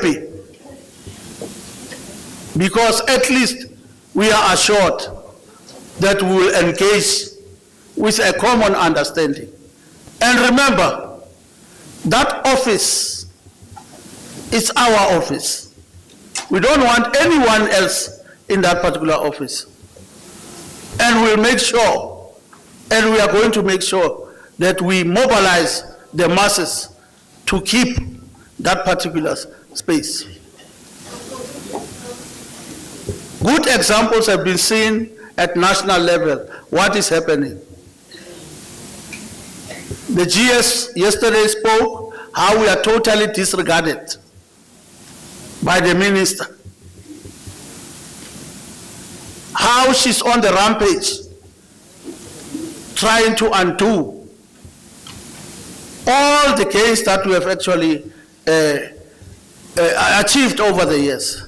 happy because at least we are assured that we will engage with a common understanding. And remember, that office is our office. We don't want anyone else in that particular office. And we'll make sure, and we are going to make sure that we mobilize the masses to keep that particular space. Good examples have been seen at national level. What is happening? The GS yesterday spoke how we are totally disregarded by the minister. How she's on the rampage, trying to undo all the gains that we have actually achieved over the years.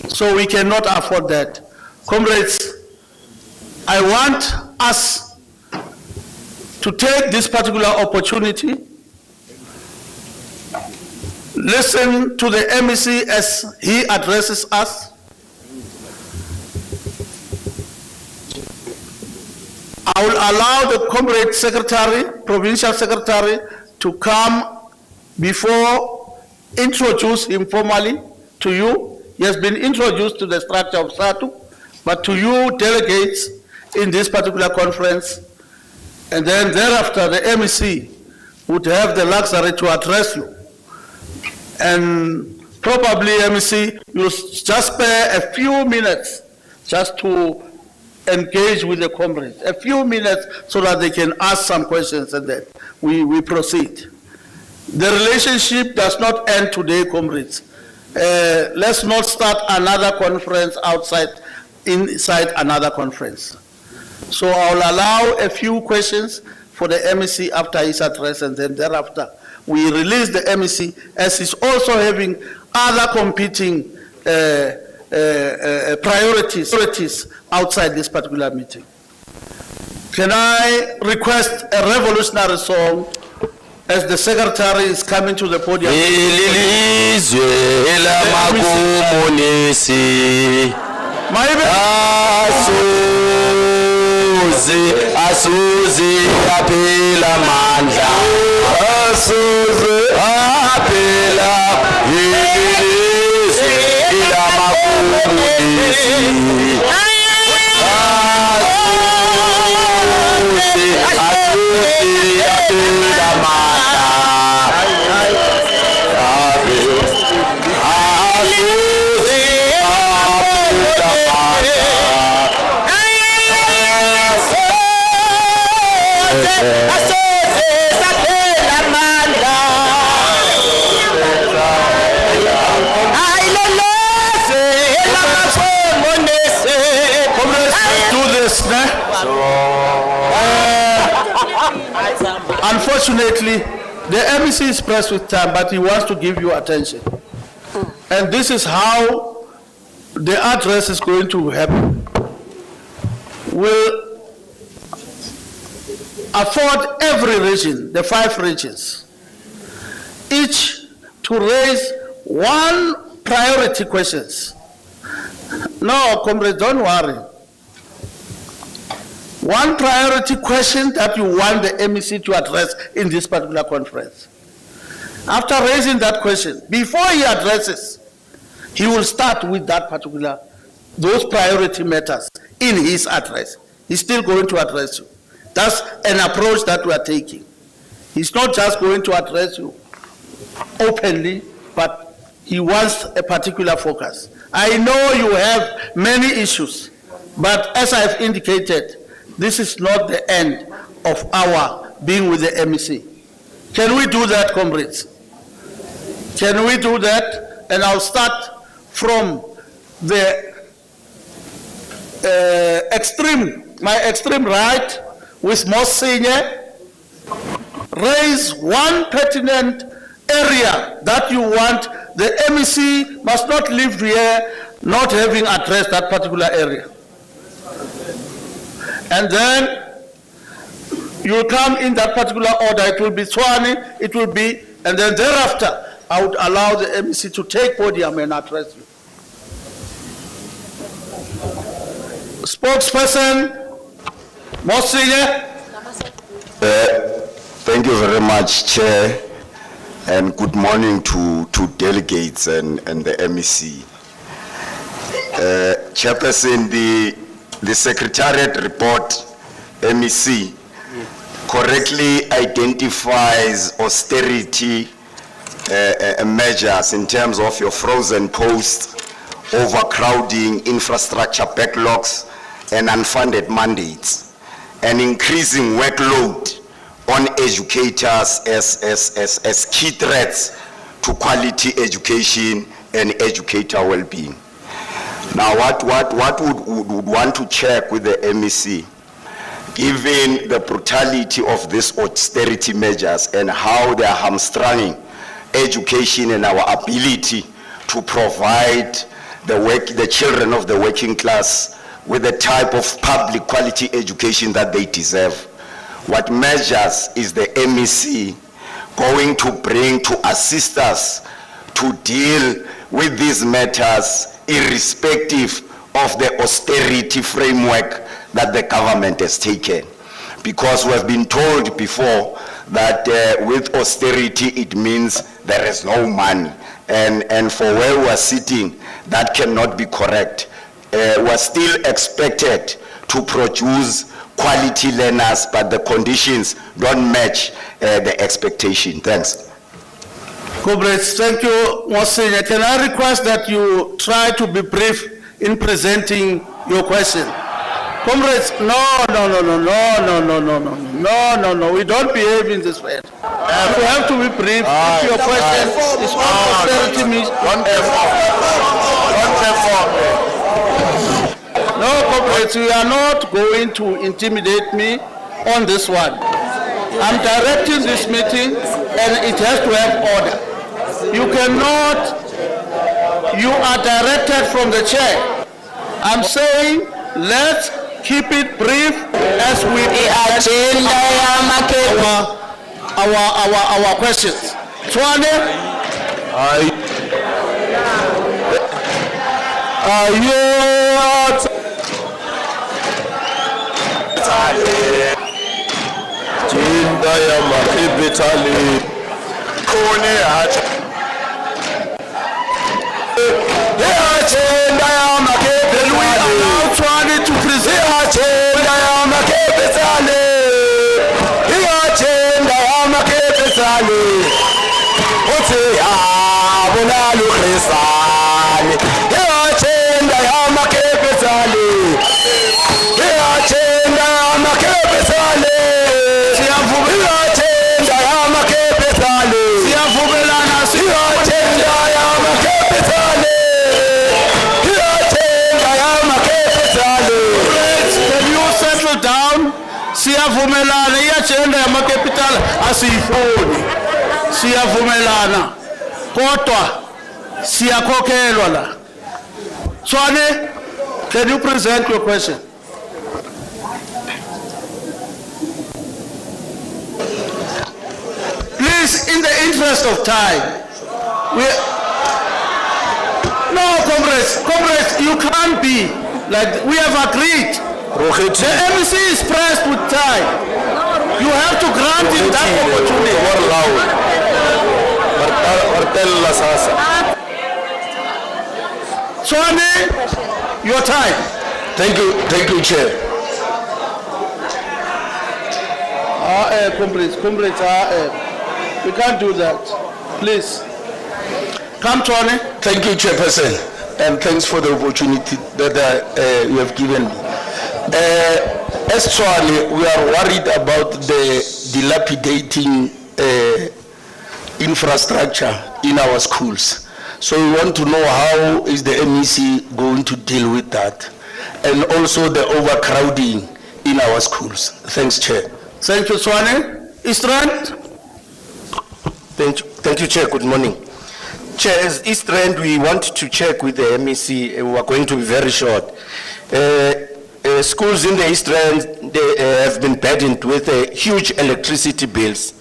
So we cannot afford that. Comrades, I want us to take this particular opportunity, listen to the MEC as he addresses us. I will allow the comrade secretary, provincial secretary, to come before introduce him formally to you. He has been introduced to the structure of SADTU, but to you delegates in this particular conference, and then thereafter the MEC would have the luxury to address you. And probably MEC, you'll just spare a few minutes just to engage with the comrades, a few minutes so that they can ask some questions and then we proceed. The relationship does not end today, comrades. Let's not start another conference inside another conference. So I'll allow a few questions for the MEC after his address, and then thereafter we release the MEC as he's also having other competing priorities outside this particular meeting. Can I request a revolutionary song as the secretary is coming to the podium? Asuzi apela mandla, asuzi apela ilizwe ila makumulisi. Asuzi apela mandla, asuzi apela Unfortunately, the MEC is pressed with time, but he wants to give you attention. And this is how the address is going to happen. We'll afford every region, the 5 regions, each to raise 1 priority questions. No, comrades, don't worry. 1 priority question that you want the MEC to address in this particular conference. After raising that question, before he addresses, he will start with those priority matters in his address. He's still going to address you. That's an approach that we are taking. He's not just going to address you openly, but he wants a particular focus. I know you have many issues, but as I've indicated, this is not the end of our being with the MEC. Can we do that, comrades? Can we do that? And I'll start from the my extreme right with most senior. Raise 1 pertinent area that you want. The MEC must not live here not having addressed that particular area. And then you'll come in that particular order. It will be Tshwane, it will be, and then thereafter, I would allow the MEC to take podium and address you. Spokesperson, Mosile. Thank you very much, Chair, and good morning to delegates and the MEC. Chairperson, the Secretariat report, MEC, correctly identifies austerity measures in terms of your frozen posts, overcrowding, infrastructure backlogs, and unfunded mandates, and increasing workload on educators as key threats to quality education and educator well-being. Now, what would want to check with the MEC, given the brutality of these austerity measures and how they are hamstringing education and our ability to provide the children of the working class with the type of public quality education that they deserve. What measures is the MEC going to bring to assist us to deal with these matters irrespective of the austerity framework that the government has taken? Because we have been told before that with austerity it means there is no money, and for where we are sitting that cannot be correct. We are still expected to produce quality learners, but the conditions don't match the expectation. Thanks. Comrades, thank you, Monsignor. Can I request that you try to be brief in presenting your question? Comrades, no, we don't behave in this way. You have to be brief. If your question is on austerity measures. No, comrades, you are not going to intimidate me on this one. I'm directing this meeting and it has to have order. You cannot, you are directed from the chair. I'm saying let's keep it brief as we our questions. Twane? Jinda ya makibitali kone hacha jinda ya makibitali. We allow Twane to present. Jinda ya makibitali jinda ya makibitali uthi ya bunalu Christani jinda ya makibitali jinda ya makibitali. Siyavumelana iyagenda yama-capital asiyifuni, siyavumelana kodwa siyakhokhelwa la. Tshwane, can you present your question? Please, in the interest of time, no, comrades, you can't be like, we have agreed. The MEC is pressed with time. You have to grant him that opportunity. Twane, your time. Thank you, Chair. Comrades, we can't do that. Please. Come, Twane. Thank you, Chairperson, and thanks for the opportunity that you have given me. As Tshwane, we are worried about the dilapidating infrastructure in our schools. So we want to know how is the MEC going to deal with that, and also the overcrowding in our schools. Thanks, Chair. Thank you, Twane. Eastrand? Thank you, Chair. Good morning. Chair, as Eastrand, we want to check with the MEC. We are going to be very short. Schools in the East Rand, they have been burdened with huge electricity bills.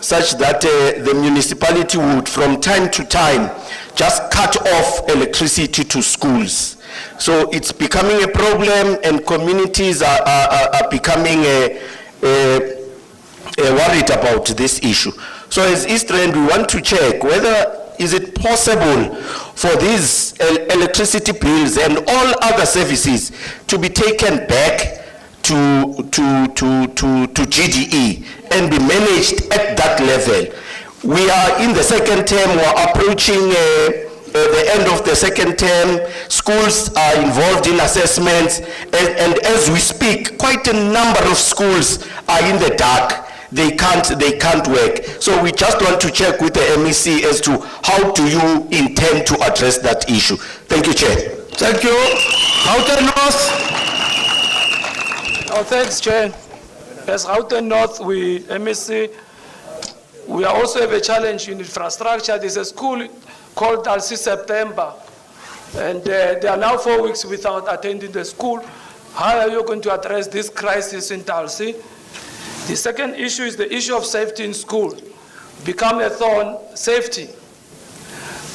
such that the municipality would from time to time just cut off electricity to schools. So it's becoming a problem, and communities are becoming worried about this issue. So as East Rand, we want to check whether is it possible for these electricity bills and all other services to be taken back to GDE and be managed at that level. We are in the second term, we are approaching the end of the second term. Schools are involved in assessments, and as we speak, quite a number of schools are in the dark. They can't work. So we just want to check with the MEC as to how do you intend to address that issue. Thank you, Chair. Thank you. Gauteng North. Oh, thanks, Chair. As Gauteng North, MEC, we also have a challenge in infrastructure. There's a school called SADTU September, and they are now 4 weeks without attending the school. How are you going to address this crisis in SADTU? The second issue is the issue of safety in school. Become a thorn, safety.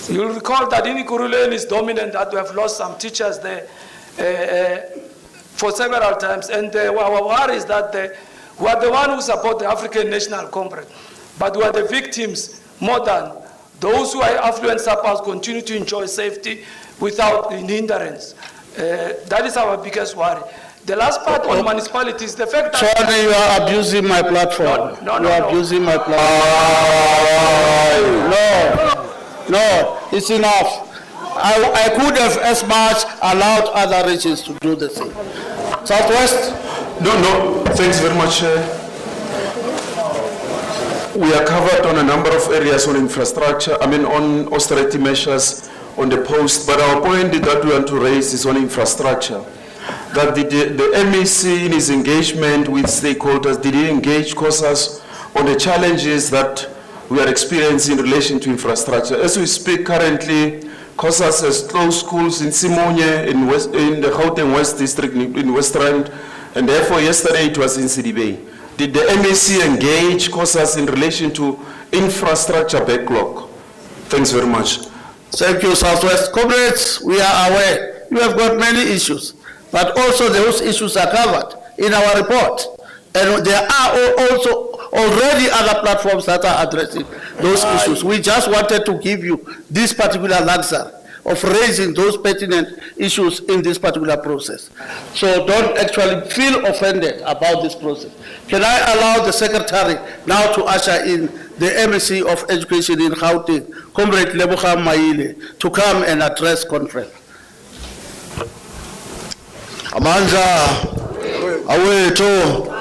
You'll recall that in Ikuruleni is dominant, that we have lost some teachers there for several times, and our worry is that we are the one who support the African National Congress, but we are the victims more than those who are affluent suppers continue to enjoy safety without hindrance. That is our biggest worry. The last part on municipalities, the fact that... Sorry, you are abusing my platform. No, you are abusing my platform. No, it's enough. I could have as much allowed other regions to do the same. Southwest? No, thanks very much. We are covered on a number of areas on infrastructure, on austerity measures on the post, but our point that we want to raise is on infrastructure. That the MEC in his engagement with stakeholders, did he engage COSAS on the challenges that we are experiencing in relation to infrastructure? As we speak currently, COSAS has closed schools in Simonye, in the Gauteng West District, in West Rand, and therefore yesterday it was in CDB. Did the MEC engage COSAS in relation to infrastructure backlog? Thanks very much. Thank you, Southwest. Comrades, we are aware you have got many issues, but also those issues are covered in our report. And there are also already other platforms that are addressing those issues. We just wanted to give you this particular luxury of raising those pertinent issues in this particular process. So don't actually feel offended about this process. Can I allow the Secretary now to usher in the MEC of Education in Gauteng, Comrade Lebogang Maile, to come and address conference? Amandla, Aweto.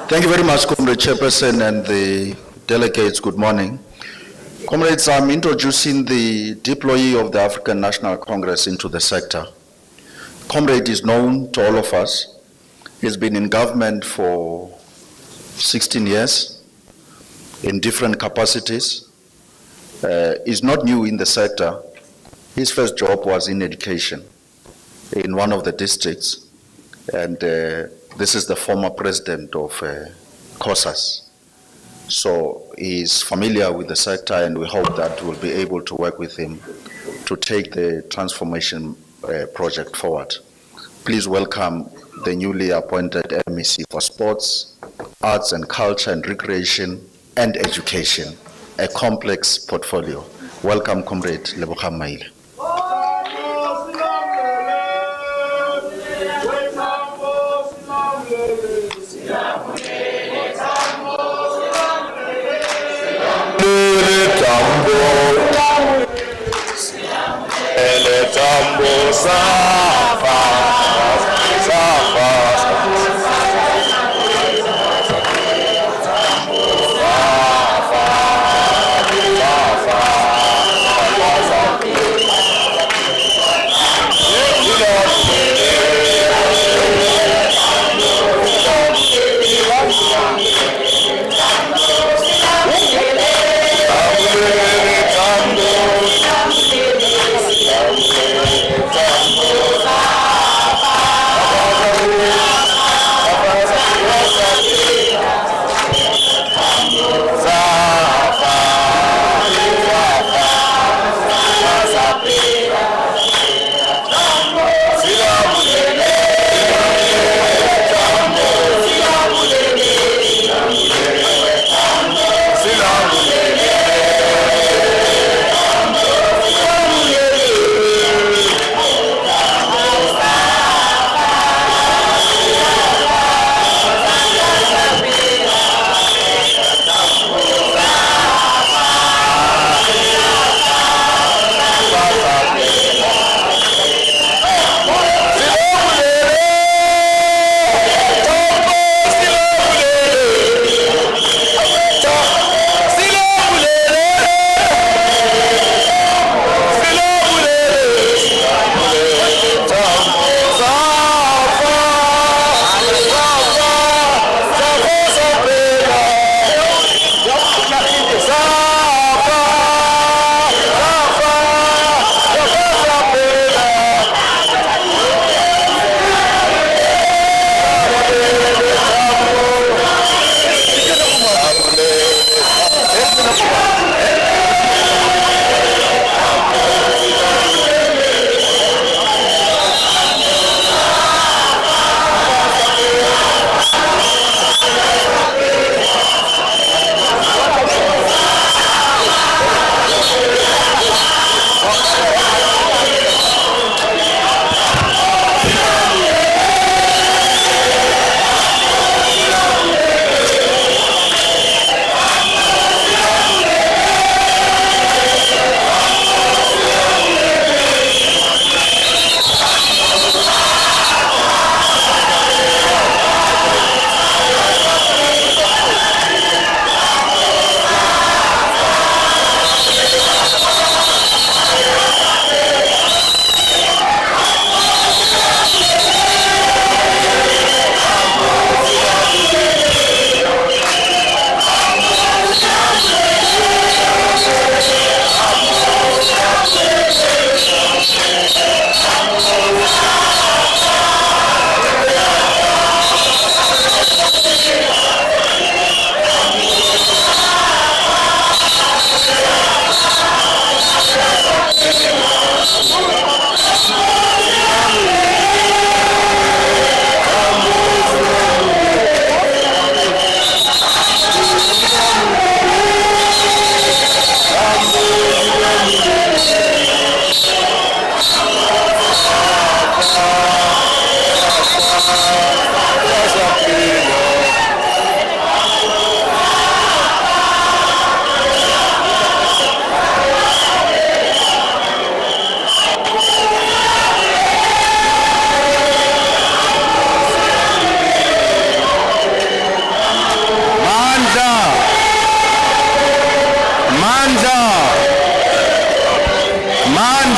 Thank you very much, Comrade Chairperson and the delegates. Good morning. Comrades, I'm introducing the deployee of the African National Congress into the sector. Comrade is known to all of us. He's been in government for 16 years in different capacities. He's not new in the sector. His first job was in education in one of the districts, and this is the former president of COSAS. So he's familiar with the sector, and we hope that we'll be able to work with him to take the transformation project forward. Please welcome the newly appointed MEC for Sports, Arts and Culture and Recreation and Education, a complex portfolio. Welcome, Comrade Lebogang Maile.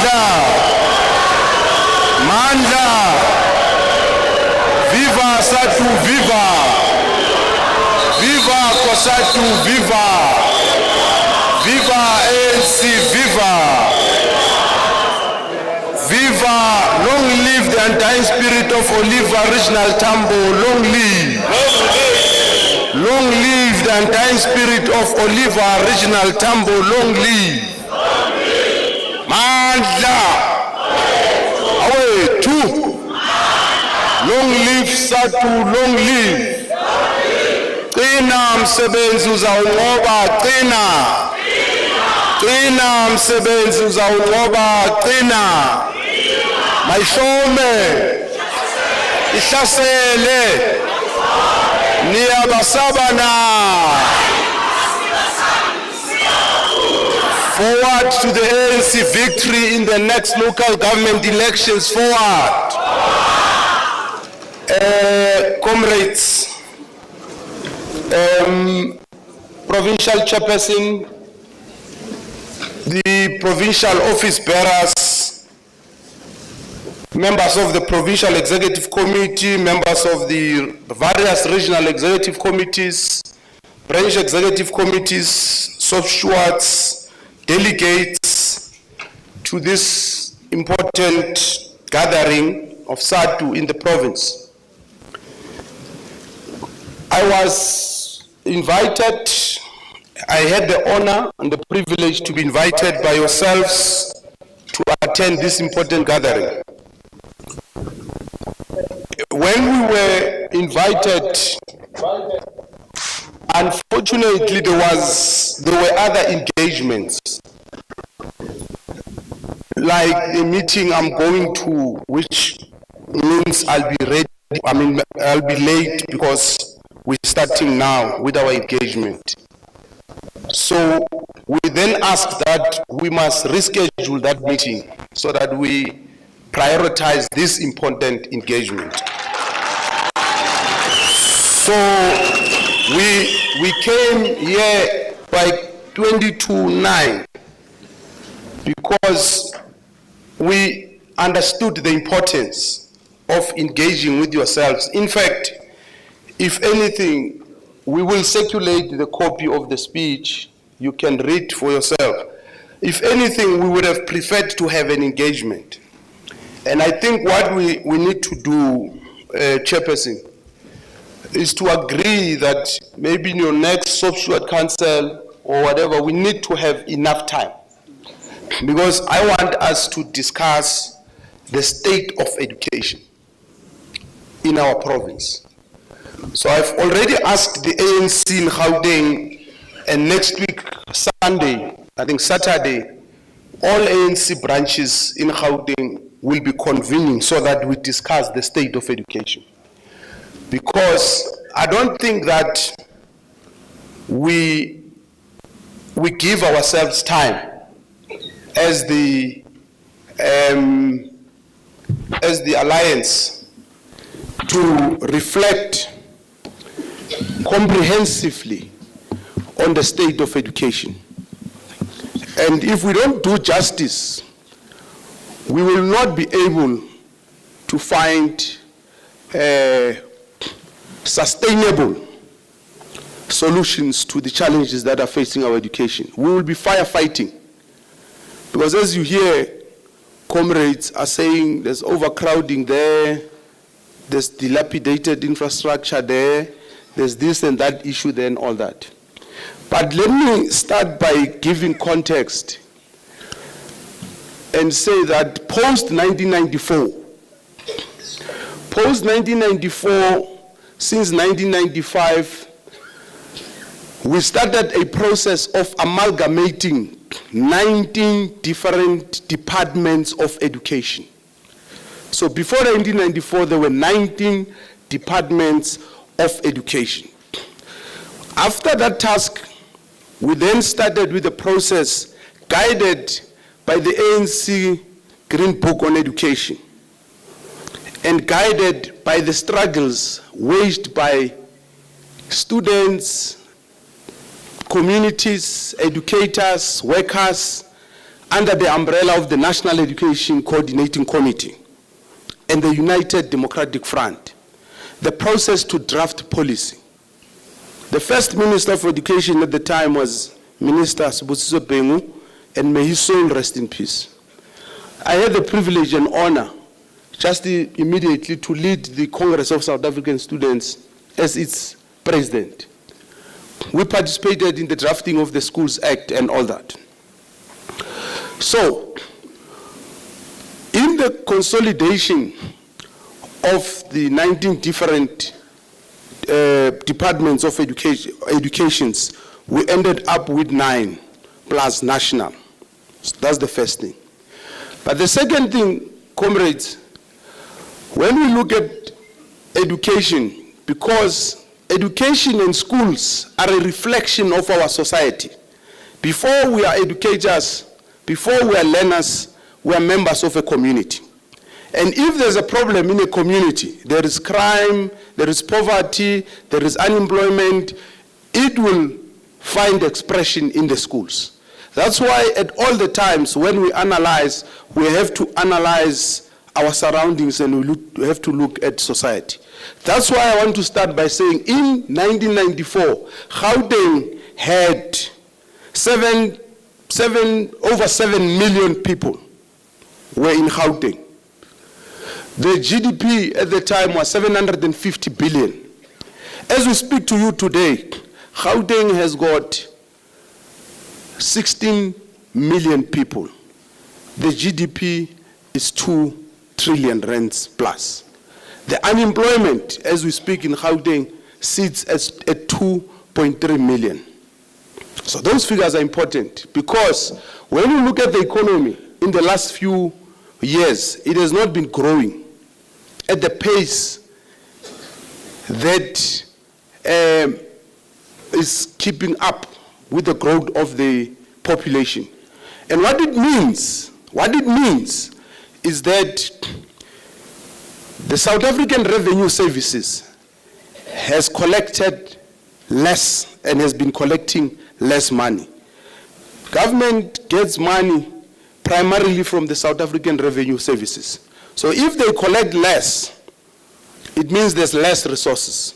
Mandla. Mandla. Viva SADTU, viva. Viva SADTU, viva. Viva ANC, viva. Viva, long live the undying spirit of Oliver Regional Tambo, long live. Long live the undying spirit of Oliver Regional Tambo, long live. Mandla. Away, two. Long live SADTU, long live. Qina msebenzi uzawunqoba, qina. Qina msebenzi uzawunqoba, qina. Mayihlome. Ihlasele. Niyabasabana. Forward to the ANC victory in the next local government elections, forward. Comrades, provincial chairperson, the provincial office bearers, members of the provincial executive committee, members of the various regional executive committees, branch executive committees, sub-stewards, delegates to this important gathering of SADTU in the province. I was invited, I had the honor and the privilege to be invited by yourselves to attend this important gathering. When we were invited, unfortunately there were other engagements, like the meeting I'm going to, which means I'll be late because we're starting now with our engagement. So we then asked that we must reschedule that meeting so that we prioritize this important engagement. So we came here by 22:09 because we understood the importance of engaging with yourselves. In fact, if anything, we will circulate the copy of the speech. You can read for yourself. If anything, we would have preferred to have an engagement. And I think what we need to do, Chairperson, is to agree that maybe in your next sub-steward council or whatever, we need to have enough time. Because I want us to discuss the state of education in our province. So I've already asked the ANC in Gauteng, and next week, Sunday, I think Saturday, all ANC branches in Gauteng will be convening so that we discuss the state of education. Because I don't think that we give ourselves time as the alliance to reflect comprehensively on the state of education. And if we don't do justice, we will not be able to find sustainable solutions to the challenges that are facing our education. We will be firefighting. Because as you hear, comrades are saying there's overcrowding there, there's dilapidated infrastructure there, there's this and that issue there and all that. But let me start by giving context and say that post-1994, since 1995, we started a process of amalgamating 19 different departments of education. So before 1994, there were 19 departments of education. After that task, we then started with the process guided by the ANC Green Book on Education and guided by the struggles waged by students, communities, educators, workers, under the umbrella of the National Education Coordinating Committee and the United Democratic Front, the process to draft policy. The first Minister of Education at the time was Minister Sibusiso Bengu, and may his soul rest in peace. I had the privilege and honor just immediately to lead the Congress of South African Students as its president. We participated in the drafting of the Schools Act and all that. So, in the consolidation of the 19 different departments of educations, we ended up with 9 plus national. So that's the first thing. But the second thing, comrades, when we look at education, because education and schools are a reflection of our society. Before we are educators, before we are learners, we are members of a community. And if there's a problem in a community, there is crime, there is poverty, there is unemployment, it will find expression in the schools. That's why at all the times when we analyze, we have to analyze our surroundings and we have to look at society. That's why I want to start by saying in 1994, Gauteng had over 7 million people were in Gauteng. The GDP at the time was 750 billion. As we speak to you today, Gauteng has got 16 million people. The GDP is 2 trillion rands plus. The unemployment, as we speak in Gauteng, sits at 2.3 million. So those figures are important because when you look at the economy in the last few years, it has not been growing at the pace that is keeping up with the growth of the population. And what it means is that the South African Revenue Services has collected less and has been collecting less money. Government gets money primarily from the South African Revenue Services. So if they collect less, it means there's less resources.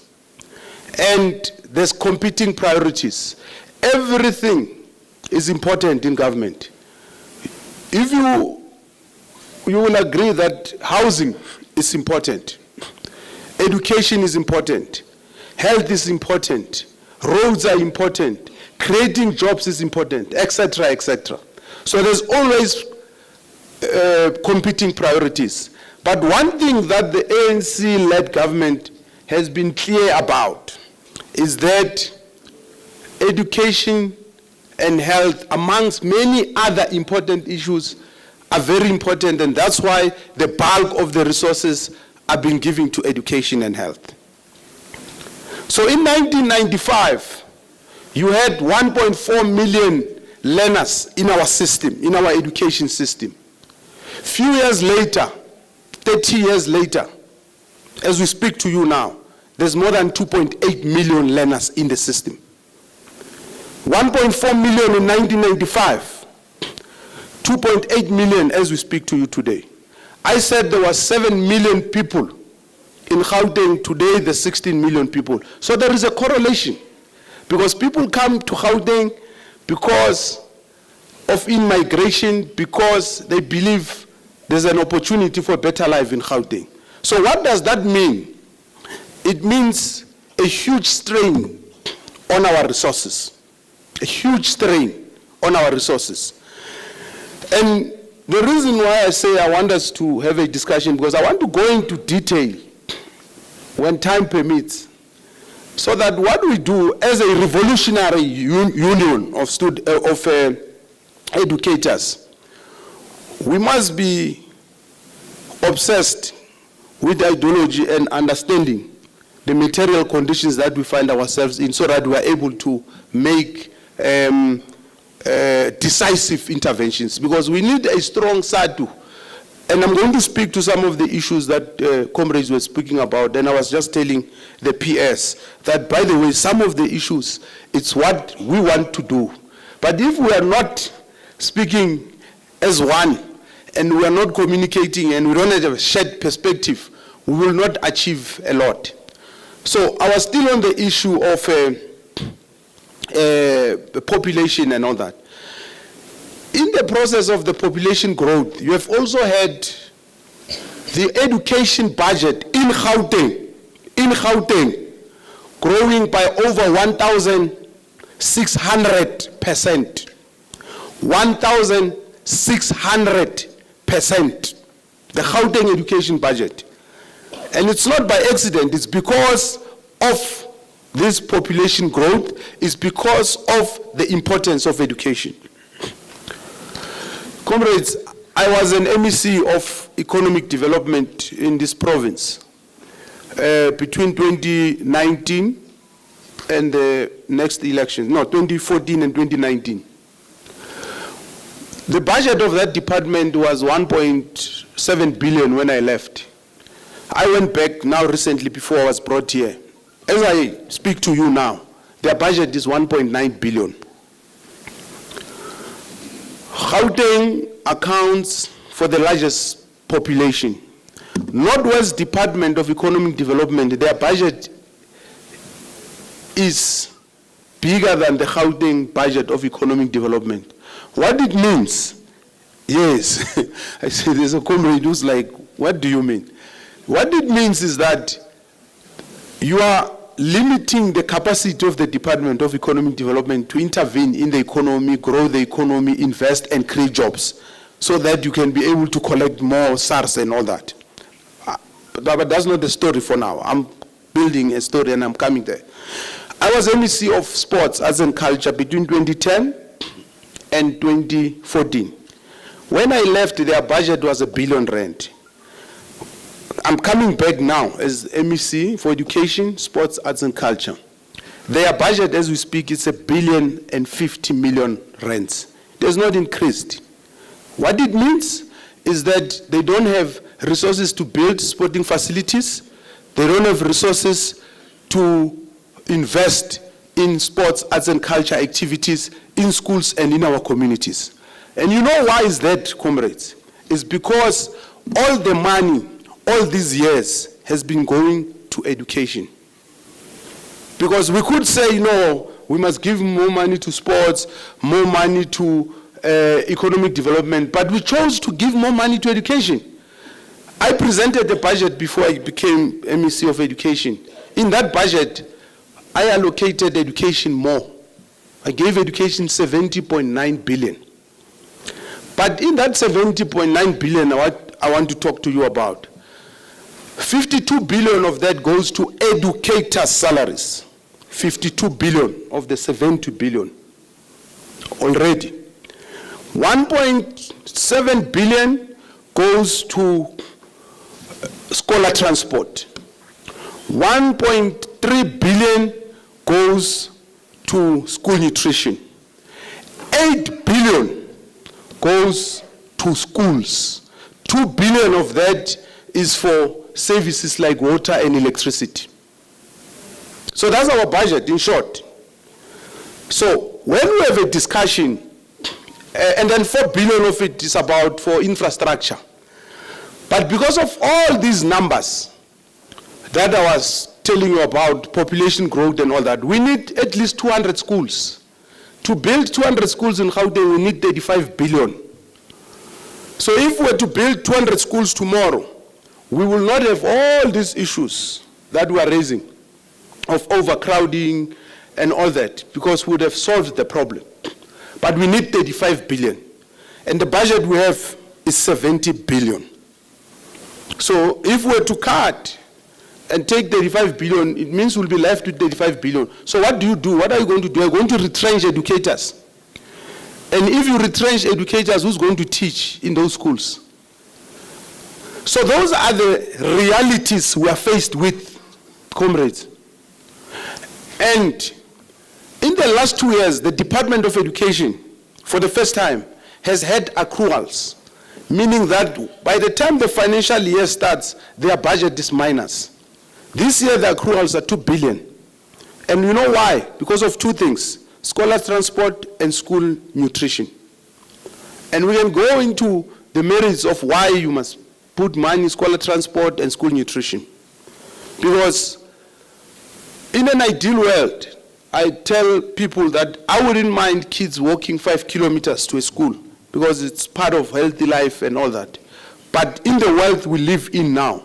And there's competing priorities. Everything is important in government. If you will agree that housing is important, education is important, health is important, roads are important, creating jobs is important, etc., etc. So there's always competing priorities. But one thing that the ANC-led government has been clear about is that education and health, amongst many other important issues, are very important, and that's why the bulk of the resources are being given to education and health. So in 1995, you had 1.4 million learners in our system, in our education system. Few years later, 30 years later, as we speak to you now, there's more than 2.8 million learners in the system. 1.4 million in 1995, 2.8 million as we speak to you today. I said there were 7 million people in Gauteng. Today there's 16 million people. So there is a correlation, because people come to Gauteng because of in-migration, because they believe there's an opportunity for a better life in Gauteng. So what does that mean? It means a huge strain on our resources. A huge strain on our resources. And the reason why I say I want us to have a discussion, because I want to go into detail when time permits, so that what we do as a revolutionary union of educators, we must be obsessed with ideology and understanding the material conditions that we find ourselves in, so that we are able to make decisive interventions, because we need a strong SADTU. And I'm going to speak to some of the issues that comrades were speaking about. And I was just telling the PS that, by the way, some of the issues, it's what we want to do. But if we are not speaking as one, and we are not communicating and we don't have a shared perspective, we will not achieve a lot. So I was still on the issue of the population and all that. In the process of the population growth, you have also had the education budget in Gauteng, growing by over 1,600%. 1,600%. The Gauteng education budget. And it's not by accident, it's because of this population growth, it's because of the importance of education. Comrades, I was an MEC of economic development in this province between 2019 and the next election, no, 2014 and 2019. The budget of that department was 1.7 billion when I left. I went back now recently before I was brought here. As I speak to you now, their budget is 1.9 billion. Gauteng accounts for the largest population. Northwest Department of Economic Development, their budget is bigger than the Gauteng budget of economic development. What it means, yes, I say there's a comrade who's like, what do you mean? What it means is that you are limiting the capacity of the Department of Economic Development to intervene in the economy, grow the economy, invest and create jobs so that you can be able to collect more SARS and all that. But that's not the story for now. I'm building a story and I'm coming there. I was MEC of Sports, Arts and Culture between 2010 and 2014. When I left, their budget was R1 billion. I'm coming back now as MEC for Education, Sports, Arts and Culture. Their budget as we speak is R1.05 billion. It has not increased. What it means is that they don't have resources to build sporting facilities. They don't have resources to invest in sports, arts and culture activities in schools and in our communities. And you know why is that, comrades? It's because all the money, all these years, has been going to education. Because we could say, no, we must give more money to sports, more money to economic development, but we chose to give more money to education. I presented the budget before I became MEC of Education. In that budget, I allocated education more. I gave education 70.9 billion. But in that 70.9 billion, I want to talk to you about, 52 billion of that goes to educators' salaries. 52 billion of the 70 billion already. 1.7 billion goes to scholar transport. 1.3 billion goes to school nutrition. 8 billion goes to schools. 2 billion of that is for services like water and electricity. So that's our budget, in short. So when we have a discussion, and then 4 billion of it is about for infrastructure. But because of all these numbers that I was telling you about, population growth and all that, we need at least 200 schools. To build 200 schools in Gauteng, we need 35 billion. So if we were to build 200 schools tomorrow, we will not have all these issues that we are raising of overcrowding and all that, because we would have solved the problem. But we need 35 billion. And the budget we have is 70 billion. So if we were to cut and take 35 billion, it means we'll be left with 35 billion. So what do you do? What are you going to do? You're going to retrench educators. And if you retrench educators, who's going to teach in those schools? So those are the realities we are faced with, comrades. And in the last 2 years, the Department of Education, for the first time, has had accruals, meaning that by the time the financial year starts, their budget is minus. This year, the accruals are 2 billion. And you know why? Because of two things: scholar transport and school nutrition. And we can go into the merits of why you must put money in scholar transport and school nutrition. Because in an ideal world, I tell people that I wouldn't mind kids walking 5 kilometers to a school because it's part of healthy life and all that. But in the world we live in now,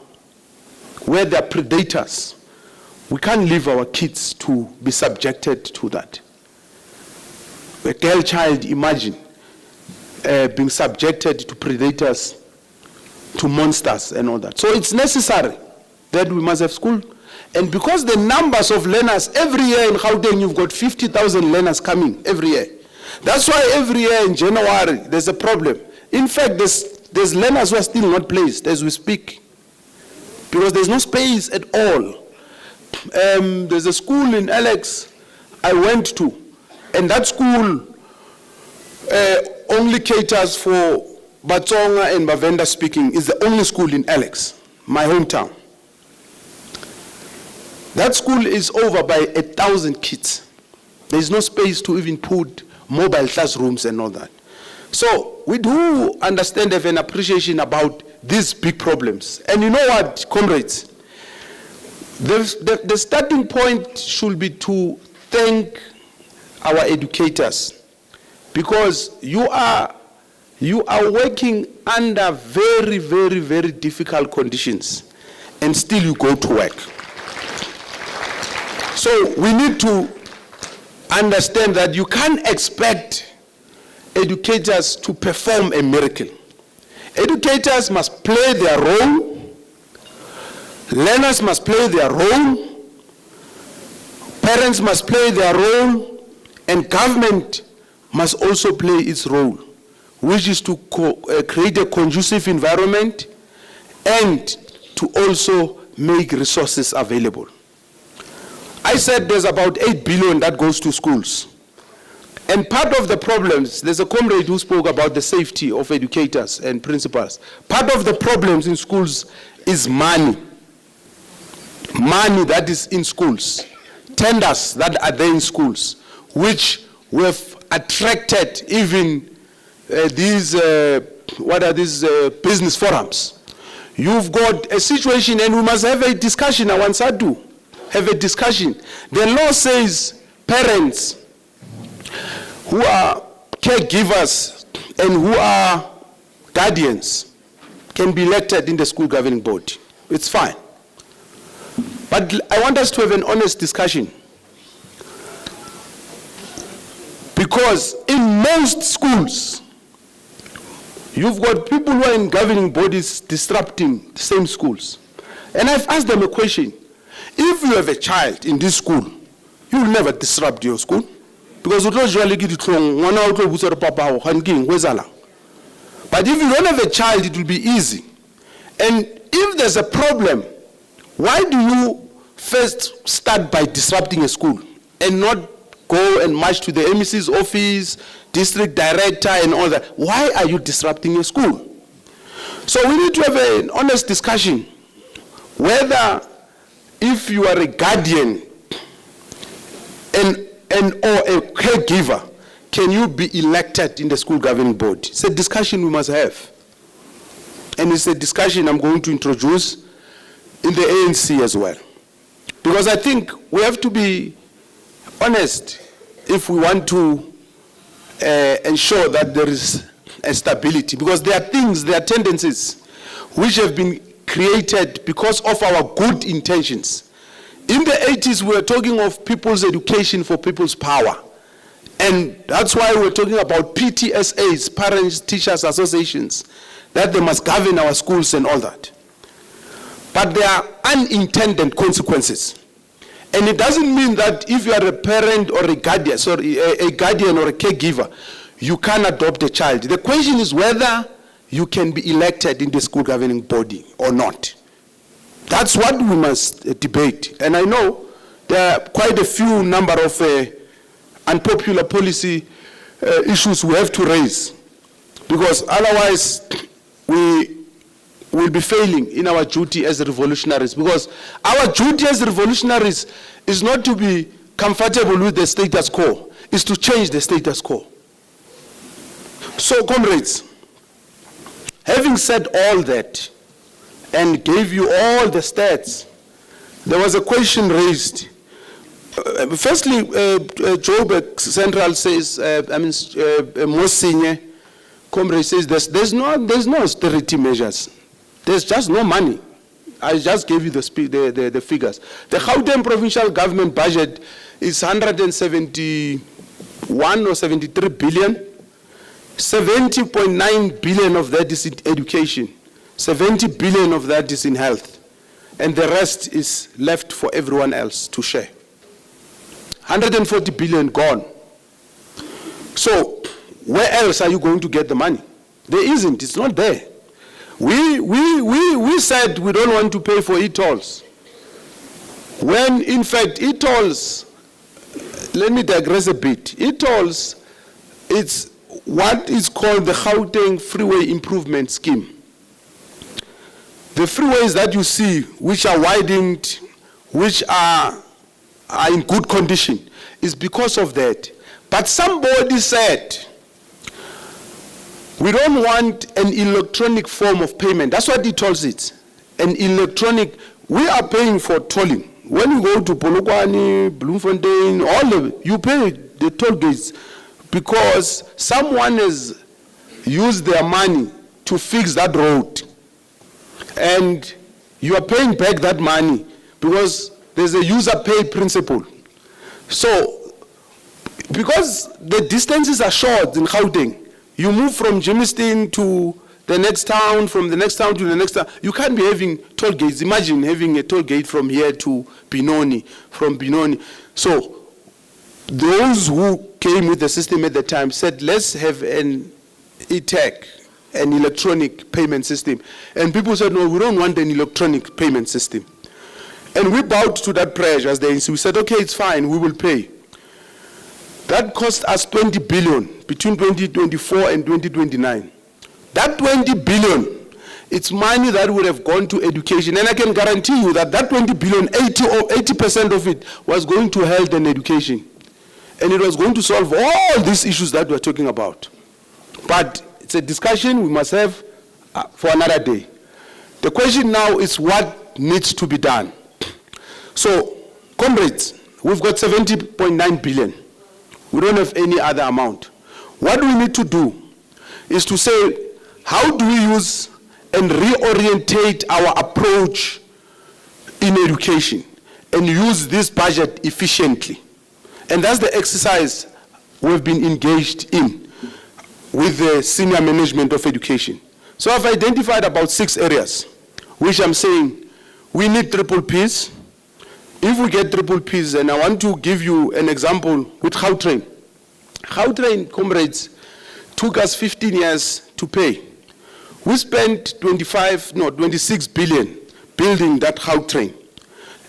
where there are predators, we can't leave our kids to be subjected to that. A girl child, imagine, being subjected to predators, to monsters and all that. So it's necessary that we must have school. And because the numbers of learners every year in Gauteng, you've got 50,000 learners coming every year. That's why every year in January, there's a problem. In fact, there's learners who are still not placed as we speak, because there's no space at all. There's a school in Alex I went to, and that school only caters for Batsonga and Bavenda speaking. Is the only school in Alex, my hometown. That school is over by 1,000 kids. There's no space to even put mobile classrooms and all that. So we do understand, have an appreciation about these big problems. And you know what, comrades? The starting point should be to thank our educators, because you are working under very, very, very difficult conditions, and still you go to work. So we need to understand that you can't expect educators to perform a miracle. Educators must play their role, learners must play their role, parents must play their role, and government must also play its role, which is to create a conducive environment and to also make resources available. I said there's about 8 billion that goes to schools. And part of the problems, there's a comrade who spoke about the safety of educators and principals. Part of the problems in schools is money. Money that is in schools. Tenders that are there in schools, which have attracted even these business forums. You've got a situation, and we must have a discussion, I want SADTU. Have a discussion. The law says parents who are caregivers and who are guardians can be elected in the school governing board. It's fine. But I want us to have an honest discussion. Because in most schools, you've got people who are in governing bodies disrupting the same schools. And I've asked them a question. If you have a child in this school, you will never disrupt your school. Because but if you don't have a child, it will be easy. And if there's a problem, why do you first start by disrupting a school and not go and march to the MEC's office, district director and all that? Why are you disrupting your school? So we need to have an honest discussion whether if you are a guardian and or a caregiver, can you be elected in the school governing board? It's a discussion we must have. And it's a discussion I'm going to introduce in the ANC as well. Because I think we have to be honest if we want to ensure that there is a stability. Because there are things, there are tendencies which have been created because of our good intentions. In the 80s, we were talking of people's education for people's power. And that's why we're talking about PTSAs, Parents Teachers Associations, that they must govern our schools and all that. But there are unintended consequences. And it doesn't mean that if you are a parent or a guardian, a guardian or a caregiver, you can adopt a child. The question is whether you can be elected in the school governing body or not. That's what we must debate. And I know there are quite a few number of unpopular policy issues we have to raise, because otherwise we will be failing in our duty as revolutionaries. Because our duty as revolutionaries is not to be comfortable with the status quo, it's to change the status quo. So, comrades, having said all that and gave you all the stats, there was a question raised. Firstly, Joburg Central says, Mosinye, comrade says there's no austerity measures. There's just no money. I just gave you the figures. The Gauteng provincial government budget is 171 or 73 billion. 70.9 billion of that is in education. 70 billion of that is in health. And the rest is left for everyone else to share. 140 billion gone. So, where else are you going to get the money? There isn't, it's not there. We said we don't want to pay for e-tolls. When, in fact, e-tolls, let me digress a bit. E-tolls, it's what is called the Gauteng Freeway Improvement Scheme. The freeways that you see, which are widened, which are in good condition, is because of that. But somebody said, we don't want an electronic form of payment. That's what he tells it. An electronic, we are paying for tolling. When you go to Polokwane, Bloemfontein, you pay the toll gates because someone has used their money to fix that road. And you are paying back that money because there's a user pay principle. So, because the distances are short in Gauteng, you move from Germiston to the next town, from the next town to the next town. You can't be having toll gates. Imagine having a toll gate from here to Benoni, from Benoni. So, those who came with the system at the time said, let's have an e-tech, an electronic payment system. And people said, no, we don't want an electronic payment system. And we bowed to that pressure as we said, okay, it's fine, we will pay. That cost us 20 billion between 2024 and 2029. That 20 billion, it's money that would have gone to education. And I can guarantee you that 20 billion, 80% of it was going to health and education. And it was going to solve all these issues that we're talking about. But it's a discussion we must have for another day. The question now is what needs to be done. So, comrades, we've got 70.9 billion. We don't have any other amount. What we need to do is to say, how do we use and reorientate our approach in education and use this budget efficiently? And that's the exercise we've been engaged in with the senior management of education. So I've identified about 6 areas, which I'm saying we need triple Ps. If we get triple Ps, and I want to give you an example with Gautrain. Gautrain, comrades, took us 15 years to pay. We spent 26 billion building that Gautrain.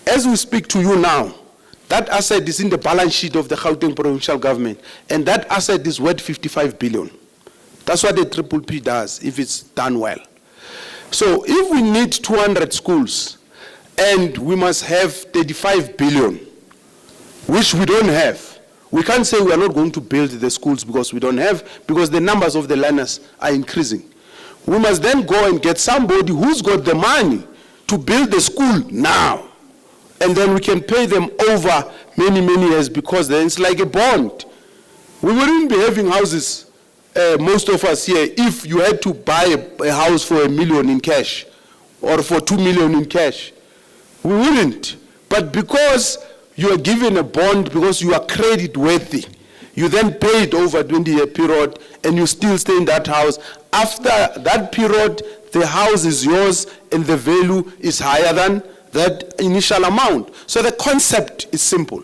As we speak to you now, that asset is in the balance sheet of the Gauteng provincial government, and that asset is worth 55 billion. That's what the triple P does, if it's done well. So if we need 200 schools, and we must have 35 billion, which we don't have, we can't say we are not going to build the schools because we don't have, because the numbers of the learners are increasing. We must then go and get somebody who's got the money to build the school now. And then we can pay them over many, many years, because then it's like a bond. We wouldn't be having houses, most of us here, if you had to buy a house for $1 million in cash or for 2 million in cash. We wouldn't. But because you are given a bond, because you are credit worthy, you then pay it over a 20-year period and you still stay in that house. After that period, the house is yours and the value is higher than that initial amount. So the concept is simple.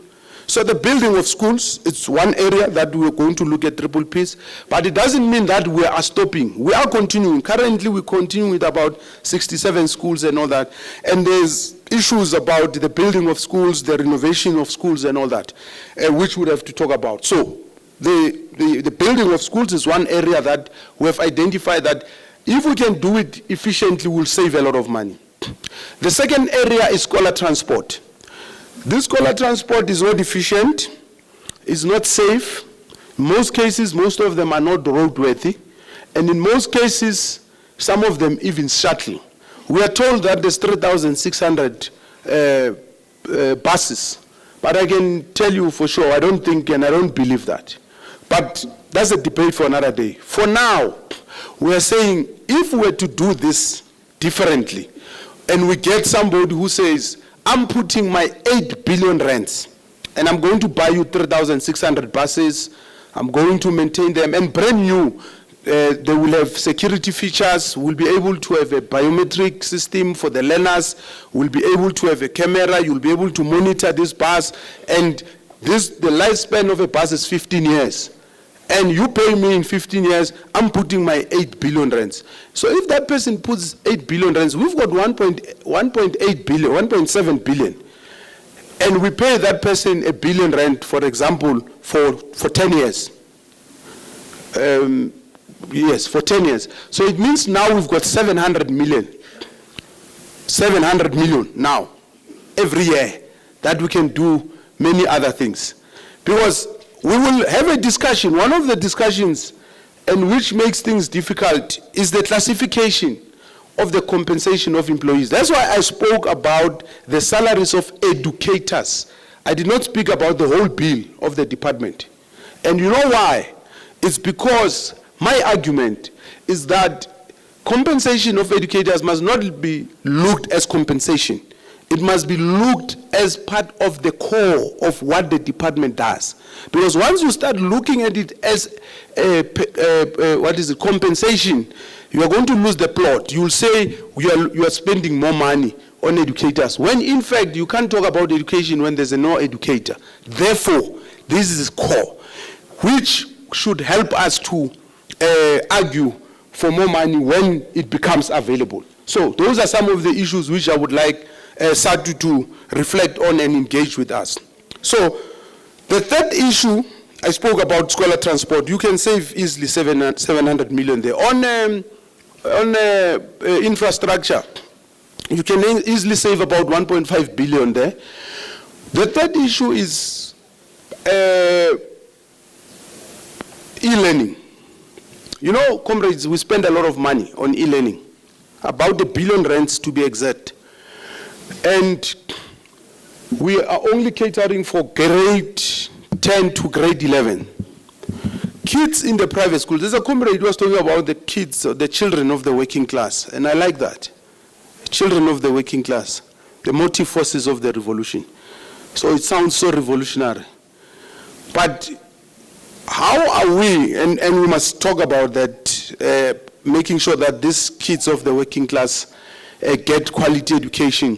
So the building of schools, it's one area that we're going to look at triple Ps, but it doesn't mean that we are stopping. We are continuing. Currently, we continue with about 67 schools and all that. And there's issues about the building of schools, the renovation of schools and all that, which we have to talk about. So the building of schools is one area that we have identified that if we can do it efficiently, we'll save a lot of money. The second area is scholar transport. This scholar transport is not efficient, it's not safe. In most cases, most of them are not roadworthy. And in most cases, some of them even shuttle. We are told that there's 3,600 buses. But I can tell you for sure, I don't think and I don't believe that. But that's a debate for another day. For now, we are saying if we were to do this differently, and we get somebody who says, I'm putting my 8 billion rands, and I'm going to buy you 3,600 buses, I'm going to maintain them, and brand new, they will have security features, we'll be able to have a biometric system for the learners, we'll be able to have a camera, you'll be able to monitor this bus, and the lifespan of a bus is 15 years. And you pay me in 15 years, I'm putting my 8 billion rands. So if that person puts 8 billion rands, we've got 1.8 billion, 1.7 billion. And we pay that person a billion rand, for example, for 10 years. Yes, for 10 years. So it means now we've got 700 million. 700 million now, every year, that we can do many other things. Because we will have a discussion. One of the discussions, and which makes things difficult, is the classification of the compensation of employees. That's why I spoke about the salaries of educators. I did not speak about the whole bill of the department. And you know why? It's because my argument is that compensation of educators must not be looked as compensation. It must be looked as part of the core of what the department does. Because once you start looking at it as compensation, you are going to lose the plot. You will say you are spending more money on educators, when in fact you can't talk about education when there's no educator. Therefore, this is core, which should help us to argue for more money when it becomes available. So those are some of the issues which I would like SADTU to reflect on and engage with us. So the third issue, I spoke about scholar transport. You can save easily 700 million there. On infrastructure, you can easily save about 1.5 billion there. The third issue is e-learning. You know, comrades, we spend a lot of money on e-learning, about R1 billion to be exact. And we are only catering for grade 10 to grade 11. Kids in the private schools, there's a comrade who was talking about the kids, the children of the working class, and I like that. Children of the working class, the motive forces of the revolution. So it sounds so revolutionary. But how are we, and we must talk about that, making sure that these kids of the working class get quality education,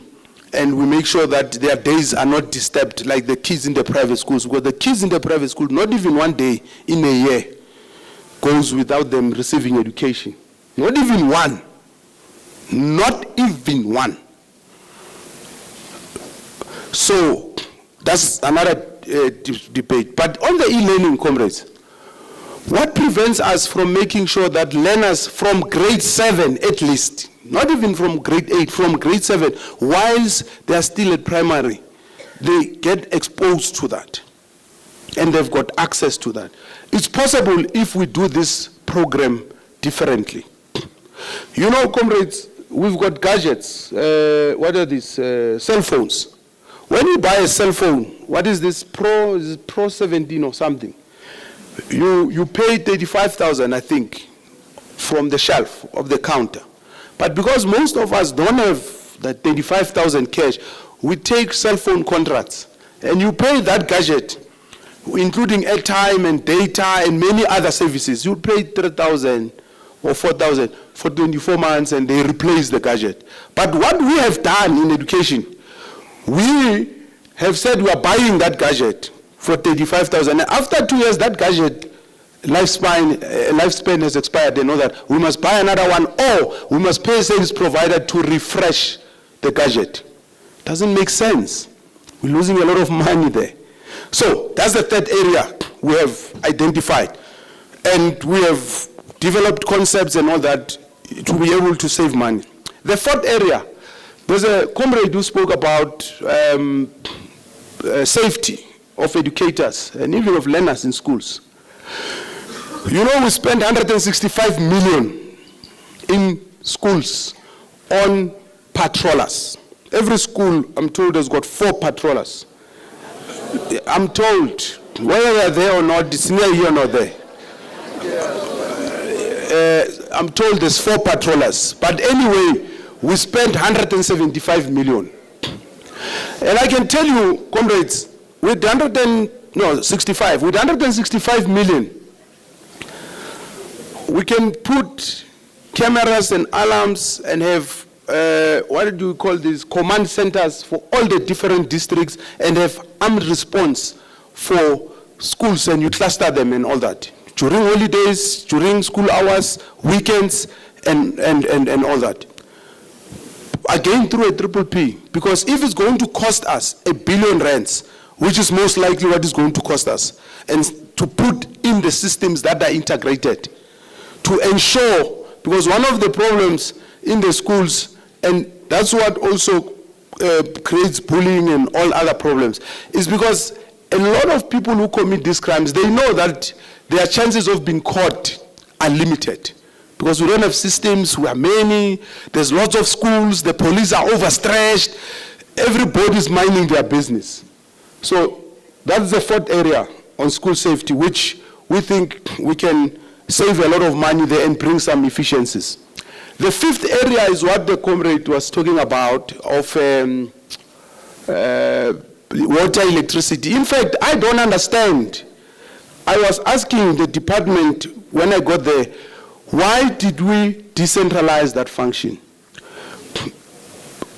and we make sure that their days are not disturbed like the kids in the private schools, because the kids in the private school, not even one day in a year goes without them receiving education. Not even one. Not even one. So that's another debate. But on the e-learning, comrades, what prevents us from making sure that learners from grade 7 at least, not even from grade 8, from grade 7, whilst they are still at primary, they get exposed to that and they've got access to that. It's possible if we do this program differently. You know, comrades, we've got gadgets. What are these? Cell phones. When you buy a cell phone, what is this? Is it Pro 17 or something? You pay 35,000, I think, from the shelf of the counter. But because most of us don't have that 35,000 cash, we take cell phone contracts. And you pay that gadget, including airtime and data and many other services. You pay 3,000 or 4,000 for 24 months and they replace the gadget. But what we have done in education, we have said we are buying that gadget for 35,000. And after 2 years, that gadget lifespan has expired. They know that we must buy another one, or we must pay a service provider to refresh the gadget. Doesn't make sense. We're losing a lot of money there. So that's the third area we have identified. And we have developed concepts and all that to be able to save money. The fourth area, there's a comrade who spoke about safety of educators and even of learners in schools. You know, we spend 165 million in schools on patrollers. Every school, I'm told, has got 4 patrollers. I'm told, whether they're there or not, it's near here or not there. I'm told there's 4 patrollers. But anyway, we spent 175 million. And I can tell you, comrades, with 165 million, we can put cameras and alarms and have, what do you call these, command centers for all the different districts and have armed response for schools, and you cluster them and all that. During holidays, during school hours, weekends, and all that. Again, through a triple P, because if it's going to cost us R1 billion, which is most likely what it's going to cost us, and to put in the systems that are integrated, to ensure, because one of the problems in the schools, and that's what also creates bullying and all other problems, is because a lot of people who commit these crimes, they know that their chances of being caught are limited. Because we don't have systems, we are many, there's lots of schools, the police are overstretched, everybody's minding their business. So that's the 4th area on school safety, which we think we can save a lot of money there and bring some efficiencies. The 5th area is what the comrade was talking about, of water, electricity. In fact, I don't understand. I was asking the department when I got there, why did we decentralize that function?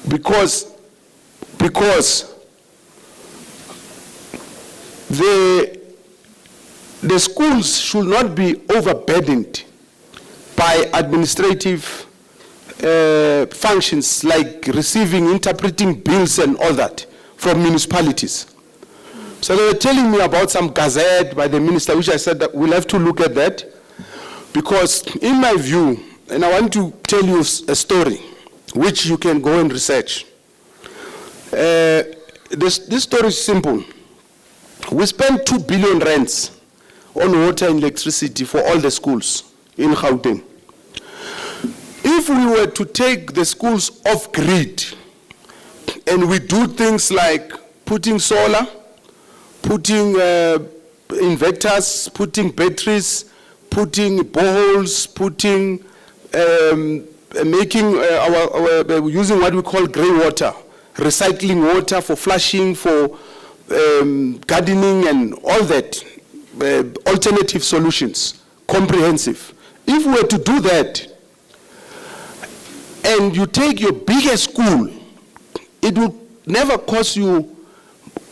Because the schools should not be overburdened by administrative functions like receiving, interpreting bills and all that from municipalities. So they were telling me about some gazette by the minister, which I said that we'll have to look at that. Because in my view, and I want to tell you a story, which you can go and research. This story is simple. We spent 2 billion rands on water and electricity for all the schools in Gauteng. If we were to take the schools off grid, and we do things like putting solar, putting inverters, putting batteries, putting boreholes, putting, using what we call grey water, recycling water for flushing, for gardening and all that, alternative solutions, comprehensive. If we were to do that, and you take your biggest school, it will never cost you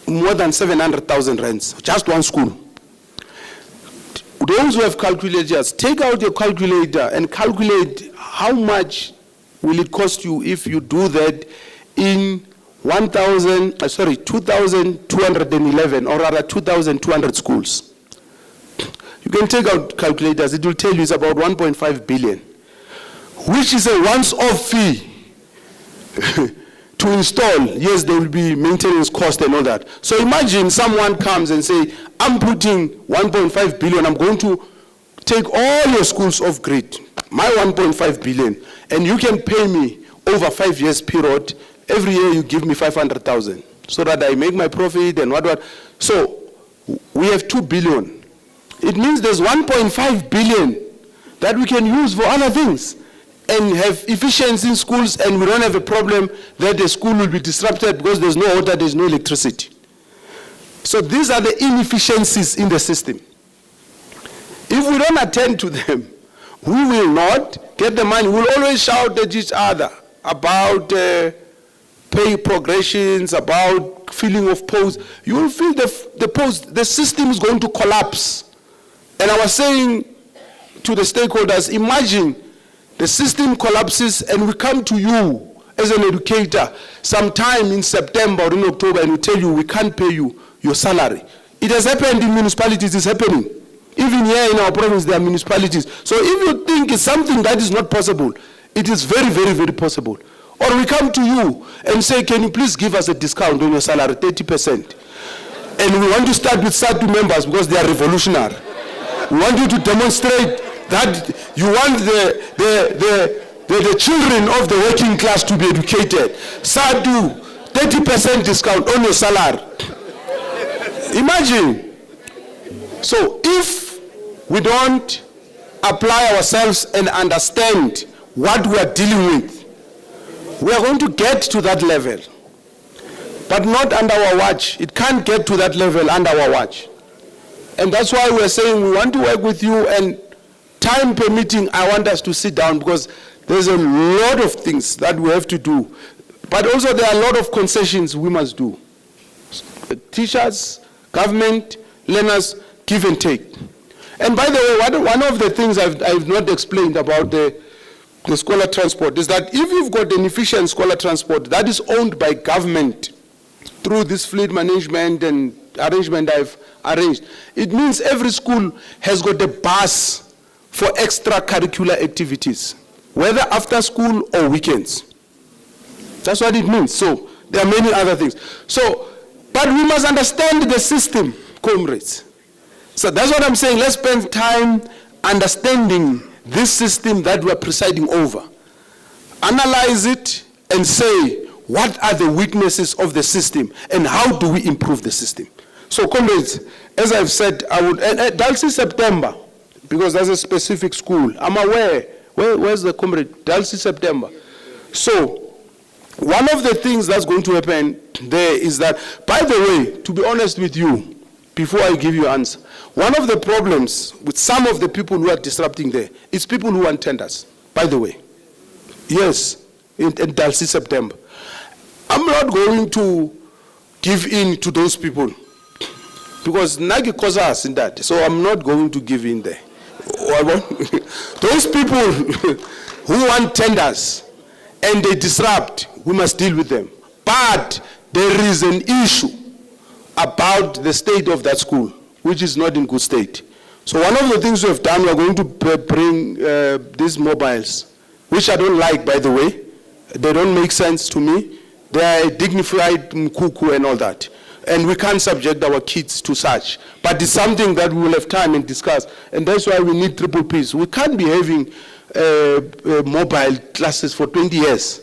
more than 700,000 rands, just one school. Those who have calculators, take out your calculator and calculate how much will it cost you if you do that in 2,211, or rather 2,200 schools. You can take out calculators, it will tell you it's about 1.5 billion, which is a once-off fee to install. Yes, there will be maintenance cost and all that. So imagine someone comes and say, I'm putting 1.5 billion, I'm going to take all your schools off grid, my 1.5 billion, and you can pay me over 5 years period. Every year you give me 500,000 so that I make my profit and what. So we have 2 billion. It means there's 1.5 billion that we can use for other things and have efficiency in schools, and we don't have a problem that the school will be disrupted because there's no water, there's no electricity. So these are the inefficiencies in the system. If we don't attend to them, we will not get the money. We'll always shout at each other about pay progressions, about filling of posts. You will fill the post, the system is going to collapse. And I was saying to the stakeholders, imagine the system collapses and we come to you as an educator sometime in September or in October and we tell you we can't pay you your salary. It has happened in municipalities, it's happening. Even here in our province there are municipalities. So if you think it's something that is not possible, it is very, very, very possible. Or we come to you and say, can you please give us a discount on your salary, 30%. And we want to start with SADTU members because they are revolutionary. We want you to demonstrate that you want the children of the working class to be educated. SADTU, 30% discount on your salary. Imagine. So if we don't apply ourselves and understand what we are dealing with, we are going to get to that level. But not under our watch. It can't get to that level under our watch. And that's why we're saying we want to work with you, and time permitting, I want us to sit down, because there's a lot of things that we have to do. But also there are a lot of concessions we must do. Teachers, government, learners, give and take. And by the way, one of the things I've not explained about the scholar transport is that if you've got an efficient scholar transport that is owned by government through this fleet management and arrangement I've arranged, it means every school has got a bus for extracurricular activities, whether after school or weekends. That's what it means. So there are many other things. So, but we must understand the system, comrades. So that's what I'm saying. Let's spend time understanding this system that we're presiding over. Analyze it and say, what are the weaknesses of the system and how do we improve the system? So comrades, as I've said, I would, and Dalsy September, because that's a specific school. I'm aware. Where's the comrade? Dalsy September. So one of the things that's going to happen there is that, by the way, to be honest with you, before I give you an answer, one of the problems with some of the people who are disrupting there is people who want tenders, by the way. Yes, in Dalsy September. I'm not going to give in to those people, because Nagi causes us in that, so I'm not going to give in there. Those people who want tenders and they disrupt, we must deal with them. But there is an issue about the state of that school, which is not in good state. So one of the things we have done, we are going to bring these mobiles, which I don't like, by the way. They don't make sense to me. They are dignified mkuku and all that. And we can't subject our kids to such. But it's something that we will have time and discuss. And that's why we need triple Ps. We can't be having mobile classes for 20 years.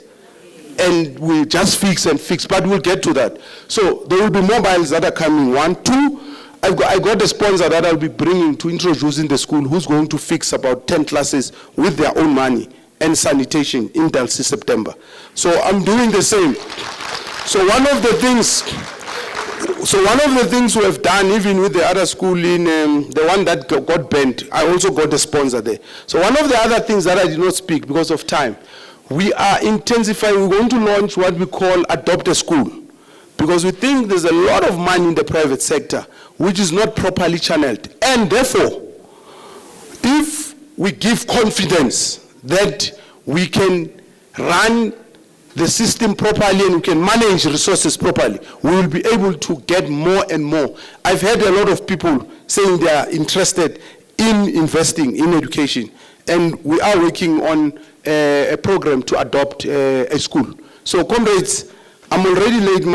And we just fix and fix, but we'll get to that. So there will be mobiles that are coming. 1, 2, I got a sponsor that I'll be bringing to introduce in the school, who's going to fix about 10 classes with their own money and sanitation in Dalsy September. So I'm doing the same. So one of the things we have done, even with the other school in the one that got banned, I also got a sponsor there. So one of the other things that I did not speak because of time, we are intensifying, we're going to launch what we call Adopt a School, because we think there's a lot of money in the private sector which is not properly channeled. And therefore, if we give confidence that we can run the system properly and we can manage resources properly, we will be able to get more and more. I've heard a lot of people saying they are interested in investing in education, and we are working on a program to adopt a school. So comrades, I'm already late.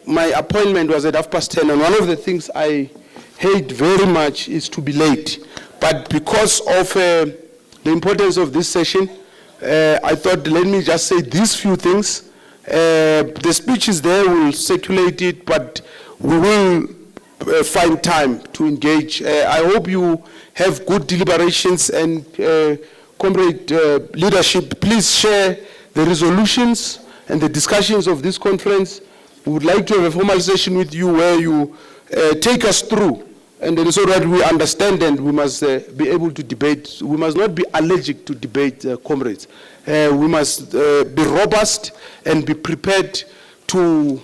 My appointment was at 10:30, and one of the things I hate very much is to be late. But because of the importance of this session, I thought, let me just say these few things. The speech is there, we'll circulate it, but we will find time to engage. I hope you have good deliberations, and comrade leadership, please share the resolutions and the discussions of this conference. We would like to have a formal session with you where you take us through, and then so that we understand, and we must be able to debate. We must not be allergic to debate, comrades. We must be robust and be prepared to